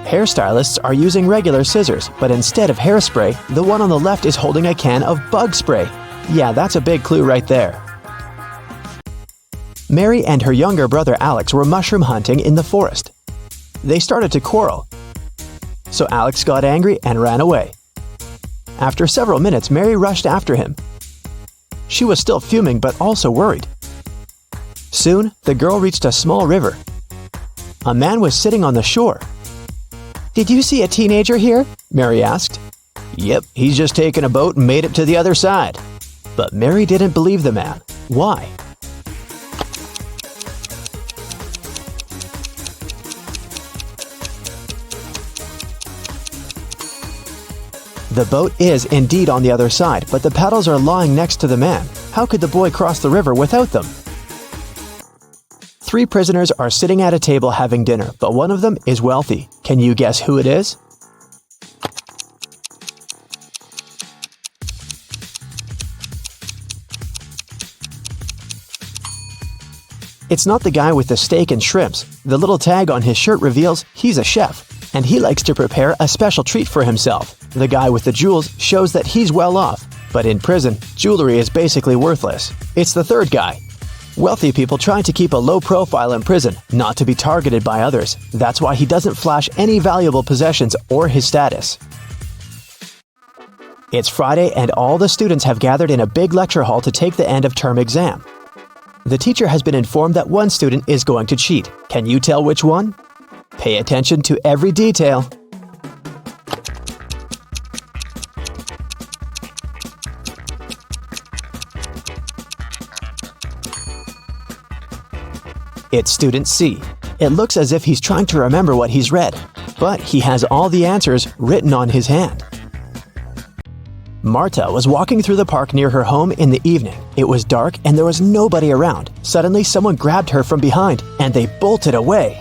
Hairstylists are using regular scissors, but instead of hairspray, the one on the left is holding a can of bug spray. Yeah, that's a big clue right there. Mary and her younger brother Alex were mushroom hunting in the forest. They started to quarrel. So Alex got angry and ran away. After several minutes, Mary rushed after him. She was still fuming but also worried. Soon, the girl reached a small river. A man was sitting on the shore. "Did you see a teenager here?" Mary asked. "Yep, he's just taken a boat and made it to the other side." But Mary didn't believe the man. Why? The boat is indeed on the other side, but the paddles are lying next to the man. How could the boy cross the river without them? Three prisoners are sitting at a table having dinner, but one of them is wealthy. Can you guess who it is? It's not the guy with the steak and shrimps. The little tag on his shirt reveals he's a chef, and he likes to prepare a special treat for himself. The guy with the jewels shows that he's well off, but in prison, jewelry is basically worthless. It's the third guy. Wealthy people try to keep a low profile in prison, not to be targeted by others. That's why he doesn't flash any valuable possessions or his status. It's Friday and all the students have gathered in a big lecture hall to take the end of term exam. The teacher has been informed that one student is going to cheat. Can you tell which one? Pay attention to every detail. It's student C. It looks as if he's trying to remember what he's read, but he has all the answers written on his hand. Marta was walking through the park near her home in the evening. It was dark and there was nobody around. Suddenly, someone grabbed her from behind and they bolted away.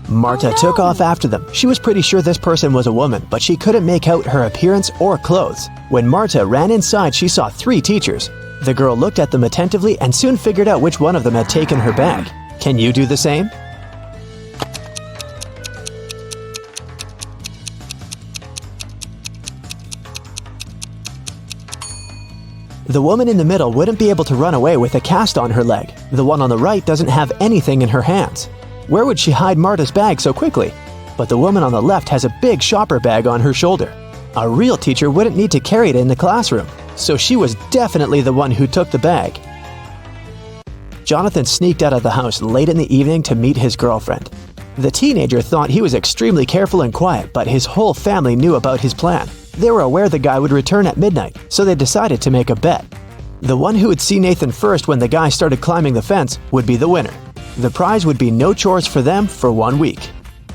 Marta took off after them. She was pretty sure this person was a woman, but she couldn't make out her appearance or clothes. When Marta ran inside, she saw three teachers. The girl looked at them attentively and soon figured out which one of them had taken her bag. Can you do the same? The woman in the middle wouldn't be able to run away with a cast on her leg. The one on the right doesn't have anything in her hands. Where would she hide Marta's bag so quickly? But the woman on the left has a big shopper bag on her shoulder. A real teacher wouldn't need to carry it in the classroom, so she was definitely the one who took the bag. Jonathan sneaked out of the house late in the evening to meet his girlfriend. The teenager thought he was extremely careful and quiet, but his whole family knew about his plan. They were aware the guy would return at midnight, so they decided to make a bet. The one who would see Nathan first when the guy started climbing the fence would be the winner. The prize would be no chores for them for 1 week.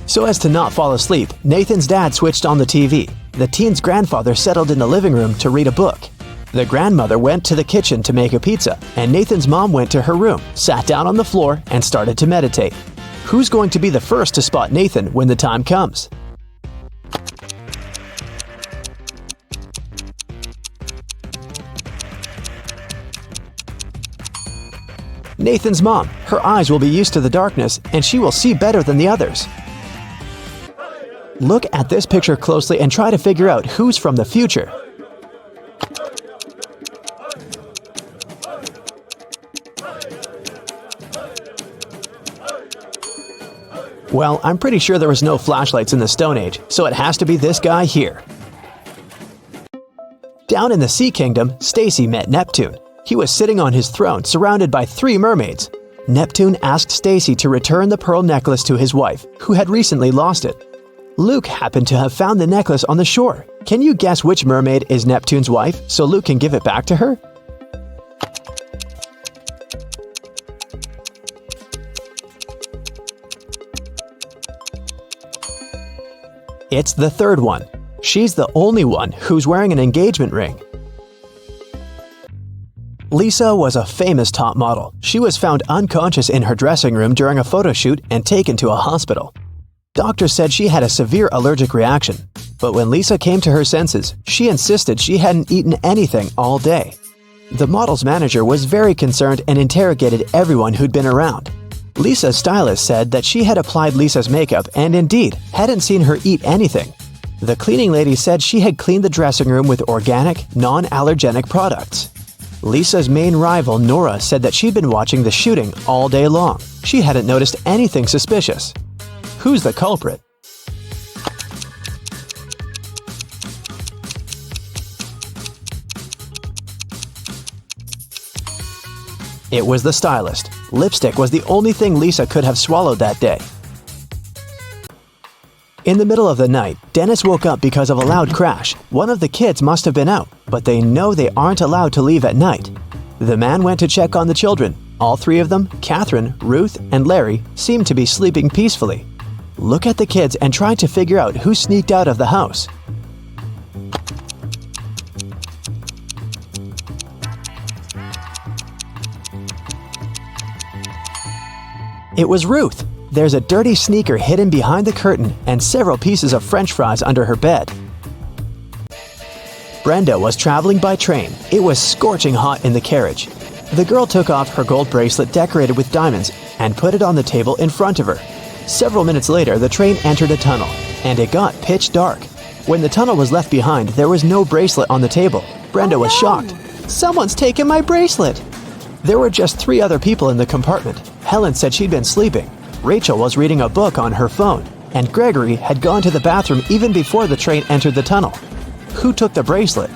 So as to not fall asleep, Nathan's dad switched on the TV. The teen's grandfather settled in the living room to read a book. The grandmother went to the kitchen to make a pizza, and Nathan's mom went to her room, sat down on the floor, and started to meditate. Who's going to be the first to spot Nathan when the time comes? Nathan's mom. Her eyes will be used to the darkness, and she will see better than the others. Look at this picture closely and try to figure out who's from the future. Well, I'm pretty sure there was no flashlights in the Stone Age, so it has to be this guy here. Down in the Sea Kingdom, Stacy met Neptune. He was sitting on his throne, surrounded by 3 mermaids. Neptune asked Stacy to return the pearl necklace to his wife, who had recently lost it. Luke happened to have found the necklace on the shore. Can you guess which mermaid is Neptune's wife, so Luke can give it back to her? It's the third one. She's the only one who's wearing an engagement ring. Lisa was a famous top model. She was found unconscious in her dressing room during a photo shoot and taken to a hospital. Doctors said she had a severe allergic reaction, but when Lisa came to her senses, she insisted she hadn't eaten anything all day. The model's manager was very concerned and interrogated everyone who'd been around. Lisa's stylist said that she had applied Lisa's makeup and indeed hadn't seen her eat anything. The cleaning lady said she had cleaned the dressing room with organic, non-allergenic products. Lisa's main rival, Nora, said that she'd been watching the shooting all day long. She hadn't noticed anything suspicious. Who's the culprit? It was the stylist. Lipstick was the only thing Lisa could have swallowed that day. In the middle of the night, Dennis woke up because of a loud crash. One of the kids must have been out, but they know they aren't allowed to leave at night. The man went to check on the children. All three of them, Catherine, Ruth, and Larry, seemed to be sleeping peacefully. Look at the kids and try to figure out who sneaked out of the house. It was Ruth. There's a dirty sneaker hidden behind the curtain and several pieces of French fries under her bed. Brenda was traveling by train. It was scorching hot in the carriage. The girl took off her gold bracelet decorated with diamonds and put it on the table in front of her. Several minutes later, the train entered a tunnel, and it got pitch dark. When the tunnel was left behind, there was no bracelet on the table. Brenda was shocked. "Someone's taken my bracelet!" There were just 3 other people in the compartment. Helen said she'd been sleeping. Rachel was reading a book on her phone, and Gregory had gone to the bathroom even before the train entered the tunnel. Who took the bracelet?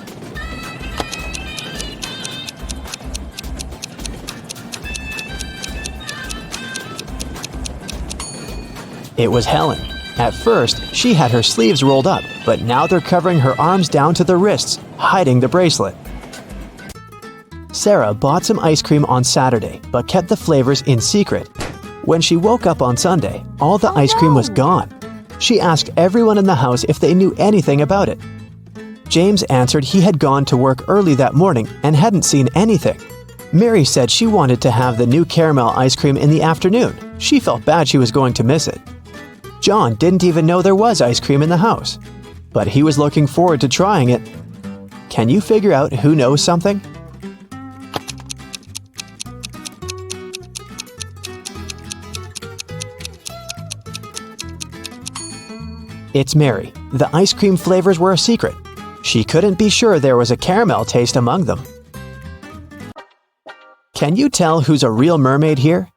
It was Helen. At first, she had her sleeves rolled up, but now they're covering her arms down to the wrists, hiding the bracelet. Sarah bought some ice cream on Saturday, but kept the flavors in secret. When she woke up on Sunday, all the ice cream was gone. She asked everyone in the house if they knew anything about it. James answered he had gone to work early that morning and hadn't seen anything. Mary said she wanted to have the new caramel ice cream in the afternoon. She felt bad she was going to miss it. John didn't even know there was ice cream in the house, but he was looking forward to trying it. Can you figure out who knows something? It's Mary. The ice cream flavors were a secret. She couldn't be sure there was a caramel taste among them. Can you tell who's a real mermaid here?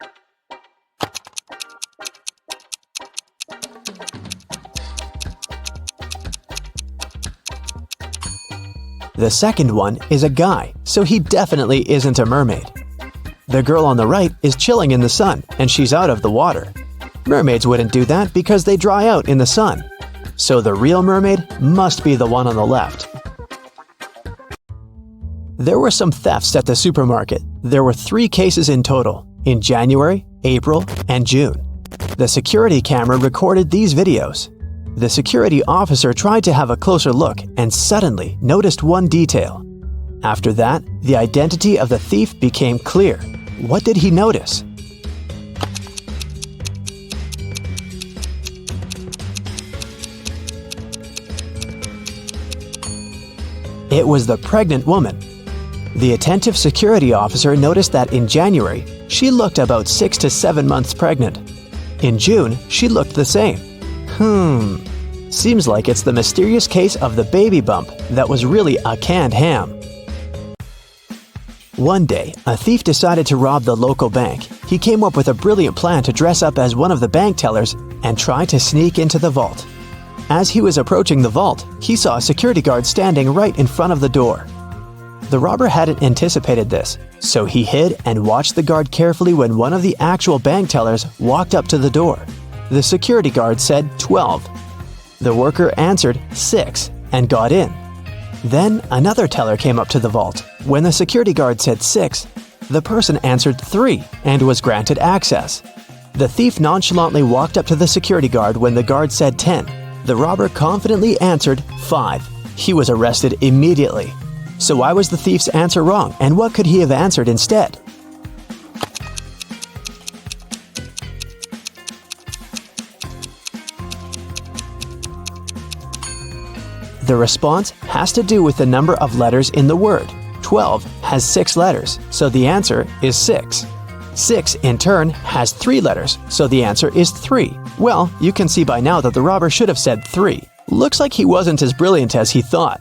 The second one is a guy, so he definitely isn't a mermaid. The girl on the right is chilling in the sun, and she's out of the water. Mermaids wouldn't do that because they dry out in the sun. So the real mermaid must be the one on the left. There were some thefts at the supermarket. There were 3 cases in total, in January, April, and June. The security camera recorded these videos. The security officer tried to have a closer look and suddenly noticed one detail. After that, the identity of the thief became clear. What did he notice? It was the pregnant woman. The attentive security officer noticed that in January, she looked about 6 to 7 months pregnant. In June, she looked the same. Seems like it's the mysterious case of the baby bump that was really a canned ham. One day, a thief decided to rob the local bank. He came up with a brilliant plan to dress up as one of the bank tellers and try to sneak into the vault. As he was approaching the vault, he saw a security guard standing right in front of the door. The robber hadn't anticipated this, so he hid and watched the guard carefully when one of the actual bank tellers walked up to the door. The security guard said 12. The worker answered 6 and got in. Then another teller came up to the vault. When the security guard said 6, the person answered 3 and was granted access. The thief nonchalantly walked up to the security guard when the guard said 10. The robber confidently answered 5. He was arrested immediately. So why was the thief's answer wrong, and what could he have answered instead? The response has to do with the number of letters in the word. 12 has 6 letters, so the answer is 6. 6, in turn, has 3 letters, so the answer is 3. Well, you can see by now that the robber should have said 3. Looks like he wasn't as brilliant as he thought.